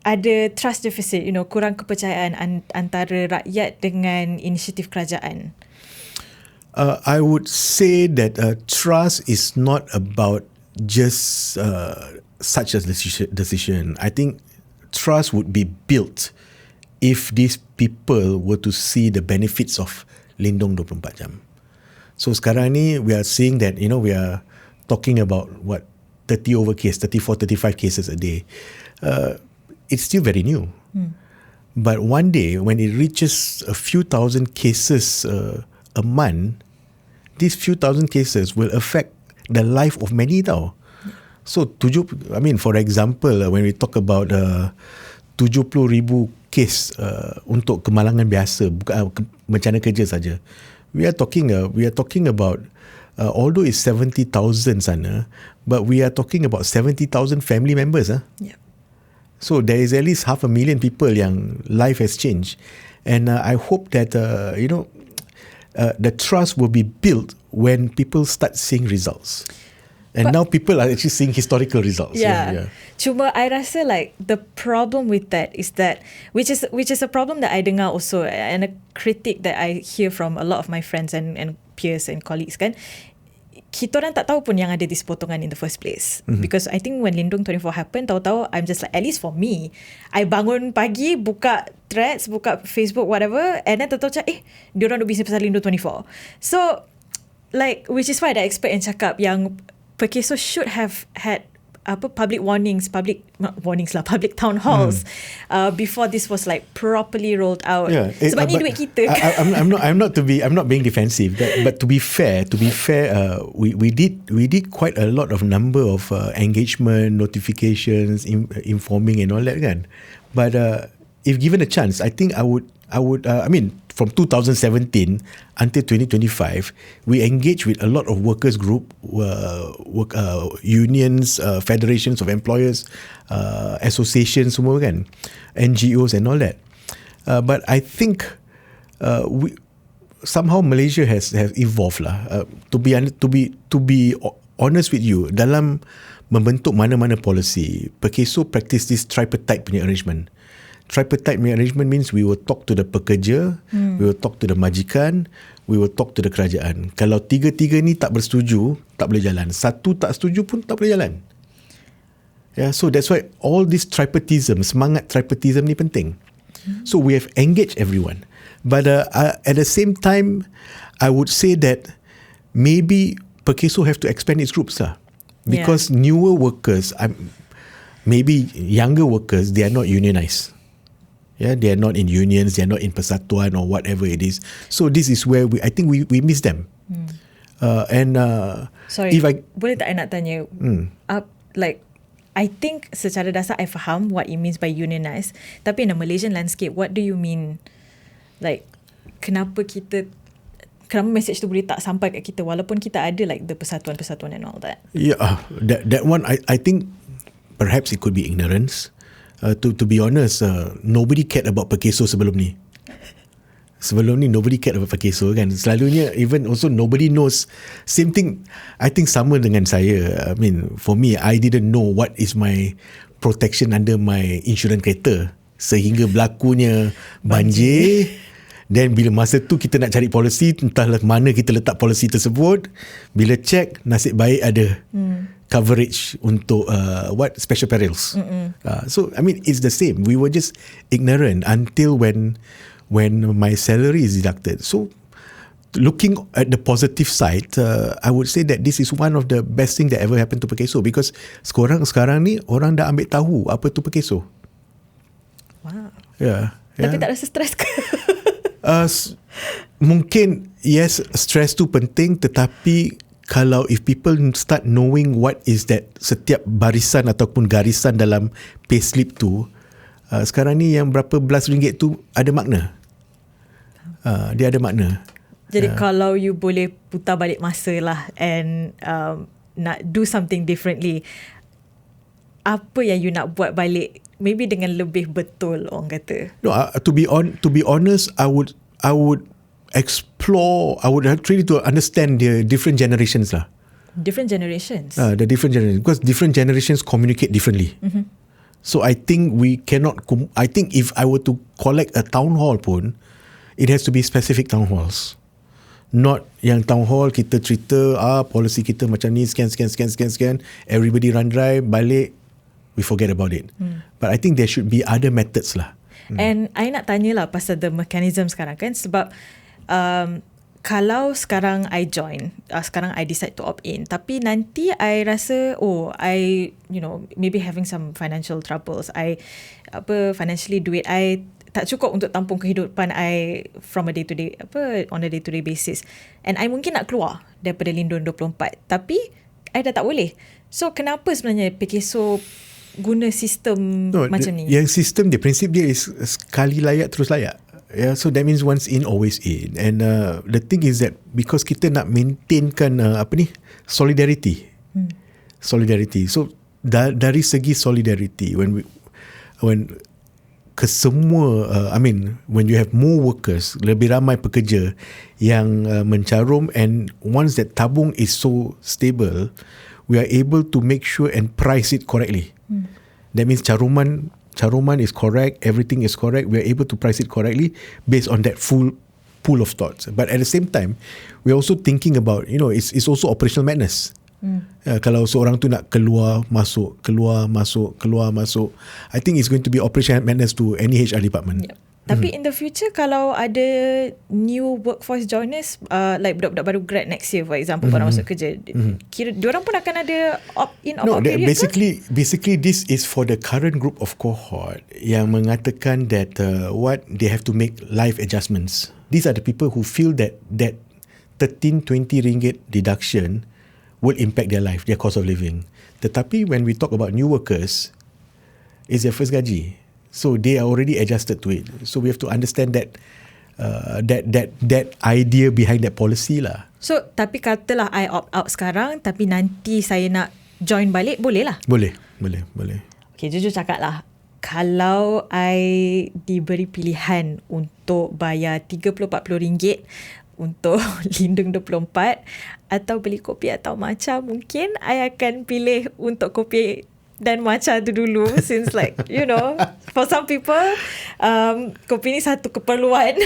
ada trust deficit, kurang kepercayaan antara rakyat dengan inisiatif kerajaan? I would say that trust is not about just such a decision. I think trust would be built if these people were to see the benefits of Lindung 24 jam. So sekarang ni we are seeing that we are talking about 34, 35 cases a day. It's still very new. But one day when it reaches a few thousand cases a month, these few thousand cases will affect the life of many tau. So for example, when we talk about 70,000 kes untuk kemalangan biasa, bukan bencana kerja saja. We are talking about although it's 70,000 sana, but we are talking about 70,000 family members. Yeah. So there is at least 500,000 people yang life has changed, and I hope that the trust will be built when people start seeing results. And now people are actually seeing historical results. Yeah. Cuma I rasa like the problem with that is that, which is a problem that I dengar also, and a critic that I hear from a lot of my friends and peers and colleagues kan, kita orang tak tahu pun yang ada this potongan in the first place. Because I think when Lindung 24 happened, tahu-tahu I'm just like, at least for me, I bangun pagi, buka threads, buka Facebook, whatever, and then tahu-tahu macam, diorang duk bisnes pasal Lindung 24. So like, which is why the expert yang cakap yang Pekeso should have had public town halls before this was like properly rolled out. Sebab ni duit kita. I'm not being defensive, but to be fair, we did quite a lot of number of engagement, notifications, informing and all that kan. But if given a chance, I think I would from 2017 until 2025, we engage with a lot of workers group, unions, federations of employers, associations semua kan, NGOs and all that. But I think somehow Malaysia has evolved lah. To be honest with you, dalam membentuk mana-mana policy, Perkeso practice this tripartite punya arrangement. Tripartite punya arrangement means we will talk to the pekerja, we will talk to the majikan, we will talk to the kerajaan. Kalau tiga-tiga ni tak bersetuju, tak boleh jalan. Satu tak setuju pun tak boleh jalan. Yeah, so that's why all this tripartism, semangat tripartism ni penting. So we have engaged everyone. But at the same time, I would say that maybe Perkeso have to expand its groups lah. Because newer workers, maybe younger workers, they are not unionized. Yeah, they are not in unions, they are not in persatuan or whatever it is. So this is where I think we miss them. Sorry, boleh tak I nak tanya? Like, I think secara dasar I faham what it means by unionized. Tapi in a Malaysian landscape, what do you mean? Like, kenapa message tu boleh tak sampai kat kita walaupun kita ada like the persatuan-persatuan and all that? Yeah, that one I think perhaps it could be ignorance. To be honest, nobody cared about Perkeso sebelum ni. Sebelum ni nobody cared about Perkeso kan. Selalunya even also nobody knows. Same thing, I think sama dengan saya. I mean, for me, I didn't know what is my protection under my insurance kereta sehingga berlakunya banjir. Then bila masa tu kita nak cari polisi, entahlah mana kita letak polisi tersebut. Bila check, nasib baik ada coverage untuk special perils. So I mean it's the same. We were just ignorant until when my salary is deducted. So looking at the positive side, I would say that this is one of the best thing that ever happened to Perkeso, because sekarang ni orang dah ambil tahu apa tu Perkeso. Wow. Yeah. Tapi tak rasa stres ke? Mungkin yes, stress tu penting, tetapi kalau if people start knowing what is that setiap barisan ataupun garisan dalam payslip tu, sekarang ni yang berapa belas ringgit tu ada makna. Dia ada makna. Jadi kalau you boleh putar balik masa lah and nak do something differently, apa yang you nak buat balik maybe dengan lebih betul orang kata? No, to be honest, I would explore. I would try to understand the different generations lah. Different generations. The different generations, because different generations communicate differently. So I think we cannot. I think if I were to collect a town hall pun, it has to be specific town halls. Not yang town hall kita cerita policy kita macam ni, scan, everybody run dry, balik, we forget about it. But I think there should be other methods lah. And I nak tanya lah pasal the mechanism sekarang kan, sebab kalau sekarang I join, sekarang I decide to opt in, tapi nanti I rasa maybe having some financial troubles, financially duit I tak cukup untuk tampung kehidupan I from on a day to day basis, and I mungkin nak keluar daripada Lindung 24, tapi I dah tak boleh. So kenapa sebenarnya Perkeso guna sistem macam ni? Yang sistem dia, prinsip dia is sekali layak terus layak. Yeah, so that means once in always in. And the thing is that because kita nak maintainkan solidarity. Solidarity. So dari segi solidarity, when kesemua when you have more workers, lebih ramai pekerja yang mencarum, and once that tabung is so stable, we are able to make sure and price it correctly. That means caruman is correct, everything is correct, we are able to price it correctly based on that full pool of thoughts. But at the same time, we are also thinking about, it's also operational madness. Kalau seorang tu nak keluar masuk, I think it's going to be operational madness to any HR department. Yep. Tapi in the future, kalau ada new workforce joiners, like budak-budak baru grad next year for example, baru masuk kerja, kira diorang pun akan ada opt-in opt-out period basically this is for the current group of cohort yang mengatakan that they have to make life adjustments. These are the people who feel that 13-20 ringgit deduction will impact their life, their cost of living. Tetapi when we talk about new workers, it's their first gaji. So they are already adjusted to it. So we have to understand that that idea behind that policy lah. So, tapi katalah I opt out sekarang, tapi nanti saya nak join balik, boleh lah? Boleh. Okay, jujur cakap lah. Kalau I diberi pilihan untuk bayar RM30-40 untuk Lindung 24 atau beli kopi atau matcha, mungkin I akan pilih untuk kopi dan matcha tu dulu since like, you know, for some people, kopi ni satu keperluan.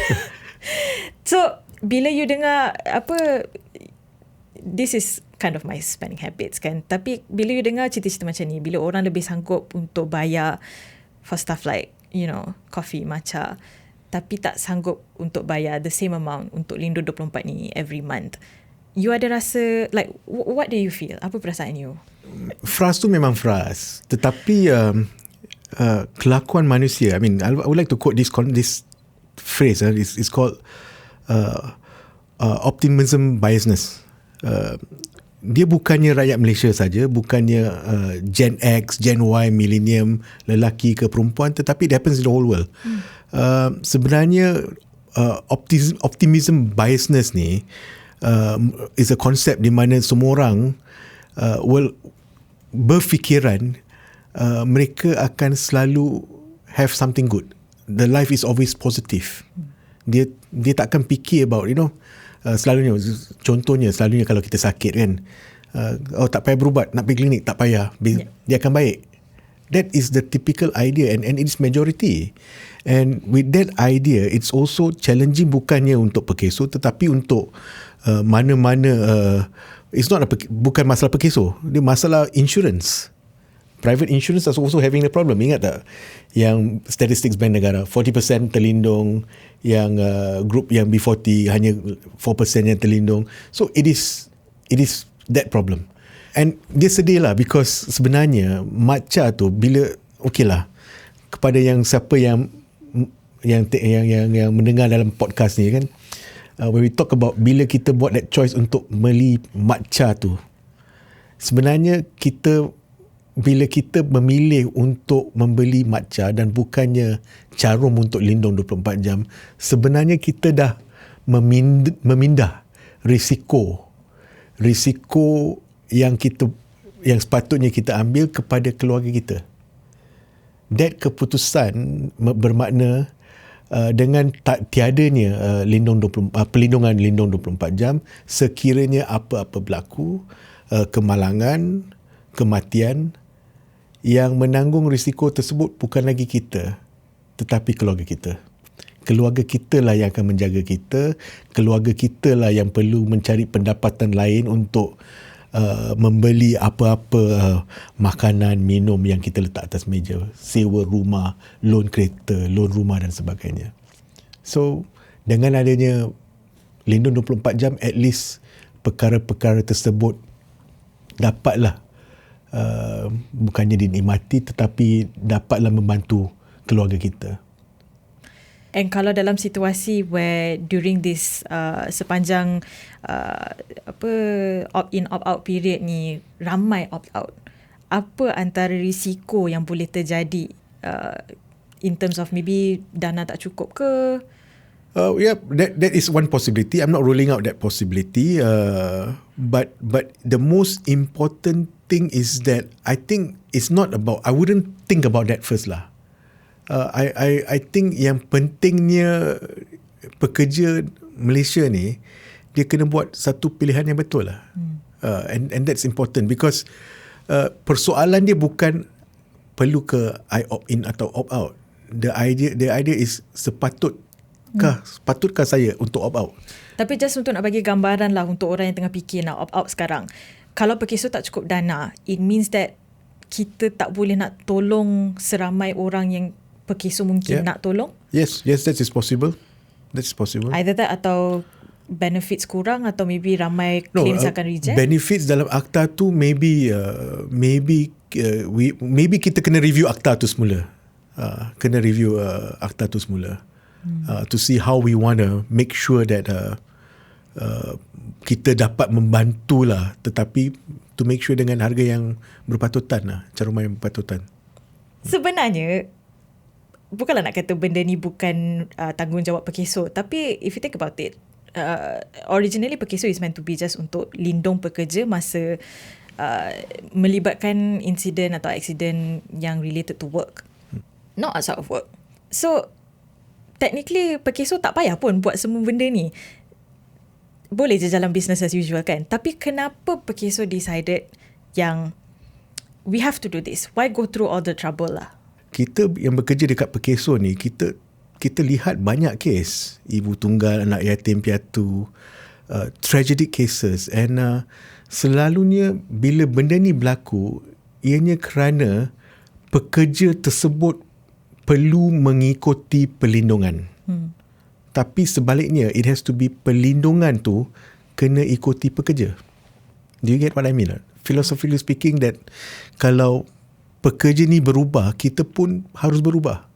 So, bila you dengar this is kind of my spending habits kan. Tapi bila you dengar cerita-cerita macam ni, bila orang lebih sanggup untuk bayar for stuff like, you know, coffee, matcha, tapi tak sanggup untuk bayar the same amount untuk Lindung 24 ni every month, you ada rasa like, what do you feel? Apa perasaan you? Frust tu memang frust. Tetapi kelakuan manusia, I mean, I would like to quote this phrase, it's called optimism biasness. Dia bukannya rakyat Malaysia saja, bukannya Gen X, Gen Y, Millennium, lelaki ke perempuan, tetapi it happens in the whole world. Sebenarnya optimism biasness ni is a concept di mana semua orang will berfikiran mereka akan selalu have something good. The life is always positive. Dia takkan fikir about, you know, selalunya, contohnya selalunya kalau kita sakit kan, tak payah berubat, nak pergi klinik tak payah, dia akan baik. That is the typical idea, and it is majority. And with that idea, it's also challenging, bukannya untuk pekeso tetapi untuk mana-mana, it's not bukan masalah pekeso, dia masalah insurance. Private insurance is also having the problem. Ingat tak yang statistics Bank Negara, 40% terlindung, yang group yang B40 hanya 4% yang terlindung. So it is that problem. And dia sedih lah, because sebenarnya matcha tu bila, okay lah, kepada yang siapa yang mendengar dalam podcast ni kan, when we talk about bila kita buat that choice untuk beli matcha tu, sebenarnya bila kita memilih untuk membeli matcha dan bukannya carum untuk Lindung 24 jam, sebenarnya kita dah memindah risiko yang sepatutnya kita ambil kepada keluarga kita. That keputusan bermakna dengan tiadanya perlindungan Lindung 24 jam, sekiranya apa-apa berlaku, kemalangan, kematian, yang menanggung risiko tersebut bukan lagi kita, tetapi keluarga kita. Keluarga kita lah yang akan menjaga kita. Keluarga kita lah yang perlu mencari pendapatan lain untuk membeli apa-apa makanan, minum yang kita letak atas meja, sewa rumah, loan kereta, loan rumah dan sebagainya. So, dengan adanya Lindung 24 jam, at least perkara-perkara tersebut dapatlah bukannya dinikmati, tetapi dapatlah membantu keluarga kita. And kalau dalam situasi where during this sepanjang opt-in opt-out period ni ramai opt-out, apa antara risiko yang boleh terjadi in terms of maybe dana tak cukup ke? Yeah, that is one possibility. I'm not ruling out that possibility. But the most important thing is that I think it's not about, I wouldn't think about that first lah. I think yang pentingnya pekerja Malaysia ni, dia kena buat satu pilihan yang betul lah. And that's important, because persoalan dia bukan perlu ke I opt in atau opt out. The idea is sepatutkah saya untuk opt out. Tapi just untuk nak bagi gambaran lah untuk orang yang tengah fikir nak opt out sekarang, kalau pekeso tak cukup dana, it means that kita tak boleh nak tolong seramai orang yang pekeso mungkin nak tolong. Yes, that is possible. Either that atau benefits kurang, atau maybe ramai claims akan reject. Benefits dalam akta tu maybe kita kena review akta tu semula. To see how we want to make sure that kita dapat membantulah, tetapi to make sure dengan harga yang berpatutan lah, caruman yang berpatutan. Sebenarnya bukanlah nak kata benda ni bukan tanggungjawab Perkeso, tapi if you think about it, originally Perkeso is meant to be just untuk lindung pekerja masa melibatkan insiden atau aksiden yang related to work, not outside of work. So technically Perkeso tak payah pun buat semua benda ni, boleh je jalan business as usual kan. Tapi kenapa Perkeso decided yang we have to do this? Why go through all the trouble lah? Kita yang bekerja dekat Perkeso ni, kita lihat banyak kes ibu tunggal, anak yatim piatu, tragic cases, and selalunya bila benda ni berlaku, ianya kerana pekerja tersebut perlu mengikuti perlindungan. Tapi sebaliknya, it has to be perlindungan tu kena ikuti pekerja. Do you get what I mean? Philosophically speaking, that kalau pekerja ni berubah, kita pun harus berubah.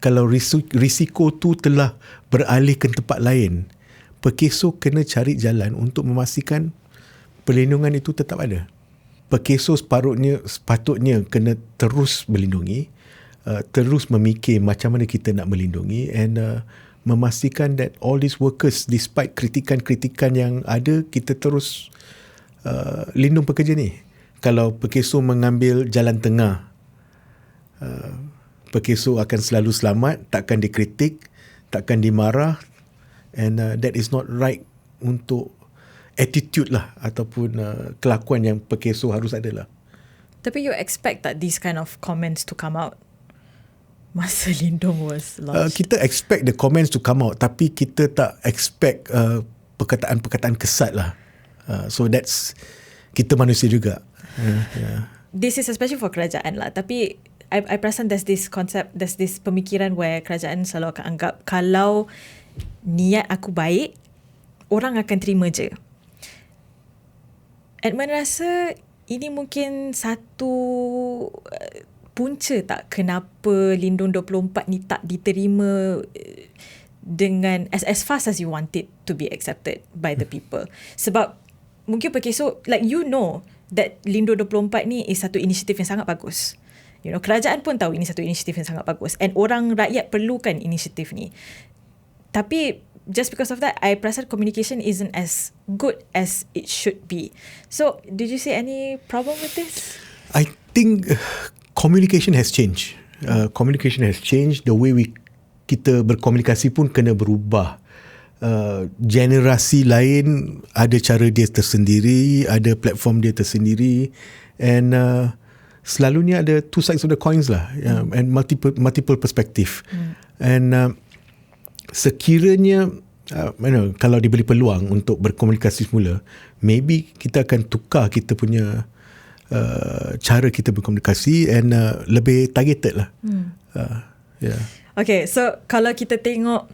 Kalau risiko tu telah beralih ke tempat lain, Perkeso kena cari jalan untuk memastikan perlindungan itu tetap ada. Perkeso sepatutnya kena terus melindungi, terus memikir macam mana kita nak melindungi, and memastikan that all these workers, despite kritikan-kritikan yang ada, kita terus lindung pekerja ni. Kalau Perkeso mengambil jalan tengah, Perkeso akan selalu selamat, takkan dikritik, takkan dimarah, and that is not right untuk attitude lah ataupun kelakuan yang Perkeso harus ada lah. Tapi you expect that these kind of comments to come out masa lindung was launched? Kita expect the comments to come out, tapi kita tak expect perkataan-perkataan kesat lah. So that's, kita manusia juga. Yeah. This is especially for kerajaan lah. Tapi I perasan there's this concept, there's this pemikiran where kerajaan selalu akan anggap kalau niat aku baik, orang akan terima je. Edmund rasa ini mungkin satu punca tak kenapa Lindung 24 ni tak diterima dengan as fast as you want it to be accepted by the people. Sebab mungkin Perkeso, like you know that Lindung 24 ni is satu inisiatif yang sangat bagus. You know, kerajaan pun tahu ini satu inisiatif yang sangat bagus, and orang rakyat perlukan inisiatif ni. Tapi just because of that, I perasan communication isn't as good as it should be. So, did you see any problem with this? I think communication has changed. Communication has changed. The way kita berkomunikasi pun kena berubah. Generasi lain ada cara dia tersendiri, ada platform dia tersendiri, and selalunya ada two sides of the coins lah, and multiple perspective. And sekiranya kalau diberi peluang untuk berkomunikasi semula, maybe kita akan tukar kita punya cara kita berkomunikasi, and lebih targeted lah. Yeah. Okay, so kalau kita tengok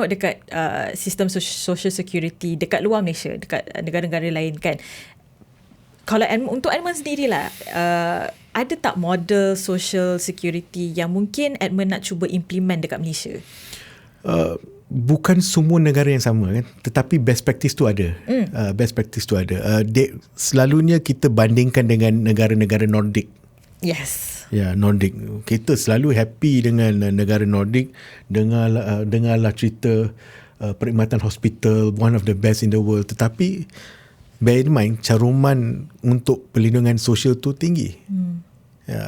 dekat sistem social security dekat luar Malaysia, dekat negara-negara lain kan, kalau untuk Edmund sendirilah, ada tak model social security yang mungkin Edmund nak cuba implement dekat Malaysia? Bukan semua negara yang sama kan, tetapi best practice tu ada. Best practice tu ada. Selalunya kita bandingkan dengan negara-negara Nordic. Yes. Ya, Nordic. Kita selalu happy dengan negara Nordic. Dengarlah cerita perkhidmatan hospital, one of the best in the world. Tetapi bear in mind, caruman untuk perlindungan sosial tu tinggi.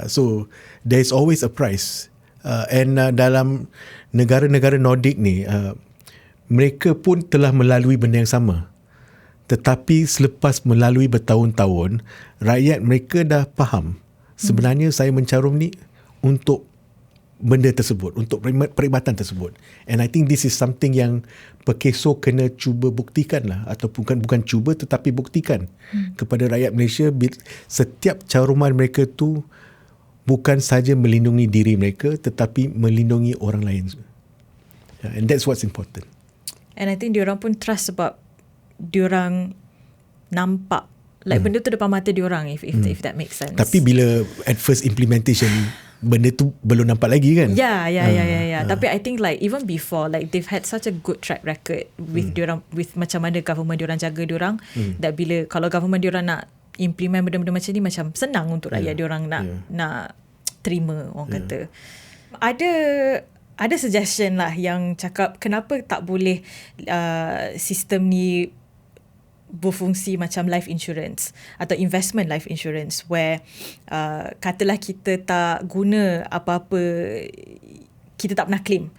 So there is always a price. And dalam negara-negara Nordic ni, mereka pun telah melalui benda yang sama. Tetapi selepas melalui bertahun-tahun, rakyat mereka dah faham. Sebenarnya saya mencarum ni untuk benda tersebut, untuk perkhidmatan tersebut. And I think this is something yang Perkeso kena cuba buktikan lah, atau bukan cuba tetapi buktikan kepada rakyat Malaysia, setiap caruman mereka tu bukan saja melindungi diri mereka tetapi melindungi orang lain. And that's what's important. And I think diorang pun trust sebab diorang nampak like benda tu depan mata diorang, if that makes sense. Tapi bila at first implementation, benda tu belum nampak lagi kan? Yeah. Tapi I think like even before, like they've had such a good track record with diorang, with macam mana government diorang jaga diorang, that bila kalau government diorang nak implement benda-benda macam ni, macam senang untuk rakyat diorang nak terima orang kata. Ada suggestion lah yang cakap kenapa tak boleh sistem ni berfungsi macam life insurance atau investment life insurance where katalah kita tak guna apa-apa, kita tak pernah claim,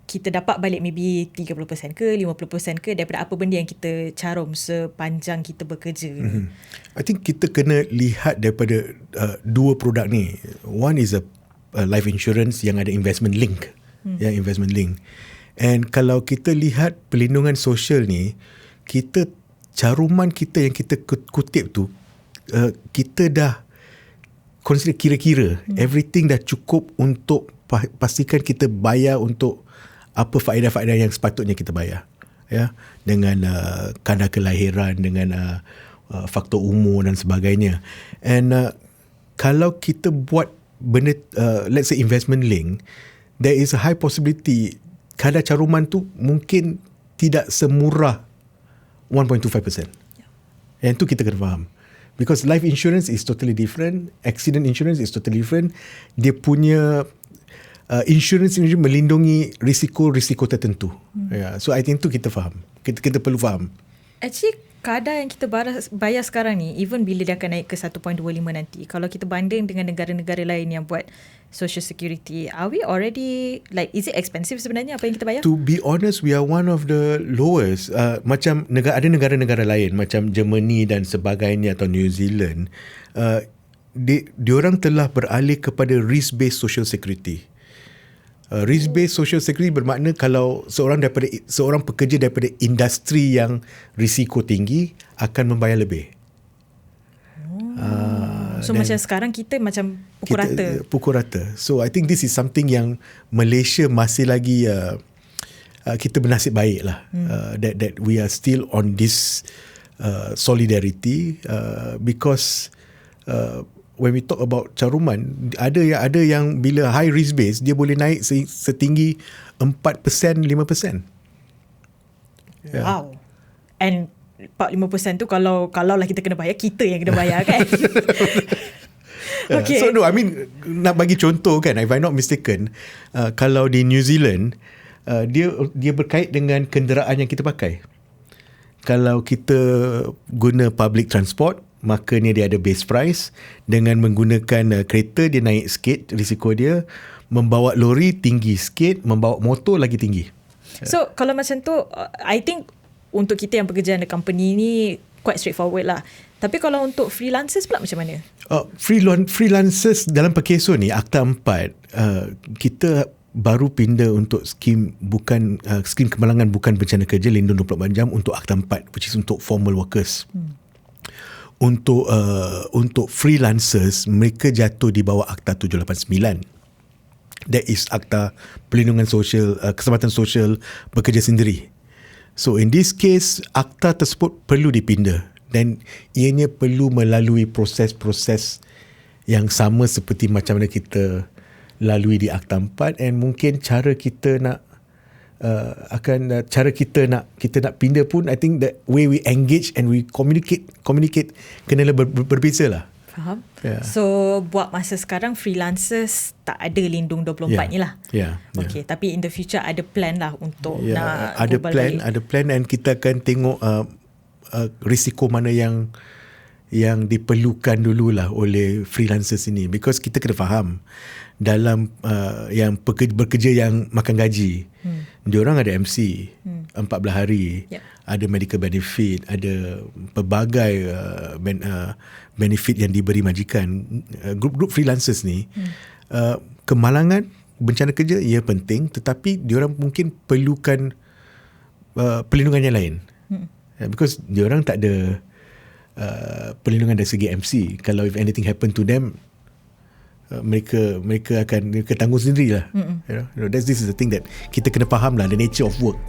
kita dapat balik maybe 30% ke 50% ke daripada apa benda yang kita carum sepanjang kita bekerja. I think kita kena lihat daripada dua produk ni. One is a life insurance yang ada investment link. Yang investment link. And kalau kita lihat perlindungan sosial ni, caruman kita yang kita kutip tu, kita dah consider kira-kira everything dah cukup untuk pastikan kita bayar untuk apa faedah-faedah yang sepatutnya kita bayar, ya, dengan kadar kelahiran, dengan faktor umur dan sebagainya. And kalau kita buat benda let's say investment link, there is a high possibility kadar caruman tu mungkin tidak semurah 1.25%. Yang tu kita kena faham. Because life insurance is totally different, accident insurance is totally different. Dia punya insurance ini melindungi risiko-risiko tertentu. So I think tu kita faham. Kita perlu faham. Actually, kadar yang kita bayar sekarang ni, even bila dia akan naik ke 1.25 nanti, kalau kita banding dengan negara-negara lain yang buat social security, are we already, like, is it expensive sebenarnya apa yang kita bayar? To be honest, we are one of the lowest. Macam ada negara-negara lain macam Germany dan sebagainya atau New Zealand, diorang telah beralih kepada risk-based social security. Risk-based social security bermakna kalau seorang pekerja daripada industri yang risiko tinggi akan membayar lebih. So macam sekarang kita macam pukul rata. So I think this is something yang Malaysia masih lagi kita bernasib baik lah, that we are still on this solidarity, because when we talk about caruman, ada yang bila high risk base dia boleh naik setinggi 4%, 5%. Yeah. Wow. And 4-5% tu kalau lah kita kena bayar, kita yang kena bayar kan. Okay. So no, I mean, nak bagi contoh kan, if I'm not mistaken, kalau di New Zealand, dia berkait dengan kenderaan yang kita pakai. Kalau kita guna public transport, makanya dia ada base price. Dengan menggunakan kereta, dia naik sikit risiko dia. Membawa lori tinggi sikit, membawa motor lagi tinggi. So kalau macam tu, I think untuk kita yang bekerja di company ni quite straightforward lah. Tapi kalau untuk freelancers pula macam mana? Freelancers dalam Perkeso ni, Akta 4, kita baru pindah untuk skim kemalangan bukan bencana kerja lindung 24 jam untuk Akta 4, which is untuk formal workers. Untuk freelancers, mereka jatuh di bawah Akta 789. That is Akta Perlindungan Sosial, Keselamatan Sosial Bekerja Sendiri. So in this case, akta tersebut perlu dipindah dan ianya perlu melalui proses-proses yang sama seperti macam mana kita lalui di Akta 4, and mungkin cara kita nak kita nak pindah pun, I think the way we engage and we communicate kena berbeza lah. Faham? Yeah. So buat masa sekarang freelancers tak ada lindung 24 ni lah. Okay, tapi in the future ada plan lah untuk nak ada plan and kita akan tengok risiko mana yang diperlukan dululah oleh freelancers ini, because kita kena faham dalam yang bekerja yang makan gaji, diorang ada MC 14 hari, ada medical benefit, ada pelbagai benefit yang diberi majikan. Grup-grup freelancers ni, kemalangan bencana kerja ia penting, tetapi diorang mungkin perlukan perlindungan yang lain, because diorang tak ada perlindungan dari segi MC. Kalau if anything happen to them, mereka akan tanggung sendiri lah. This is the thing that kita kena faham lah, the nature of work.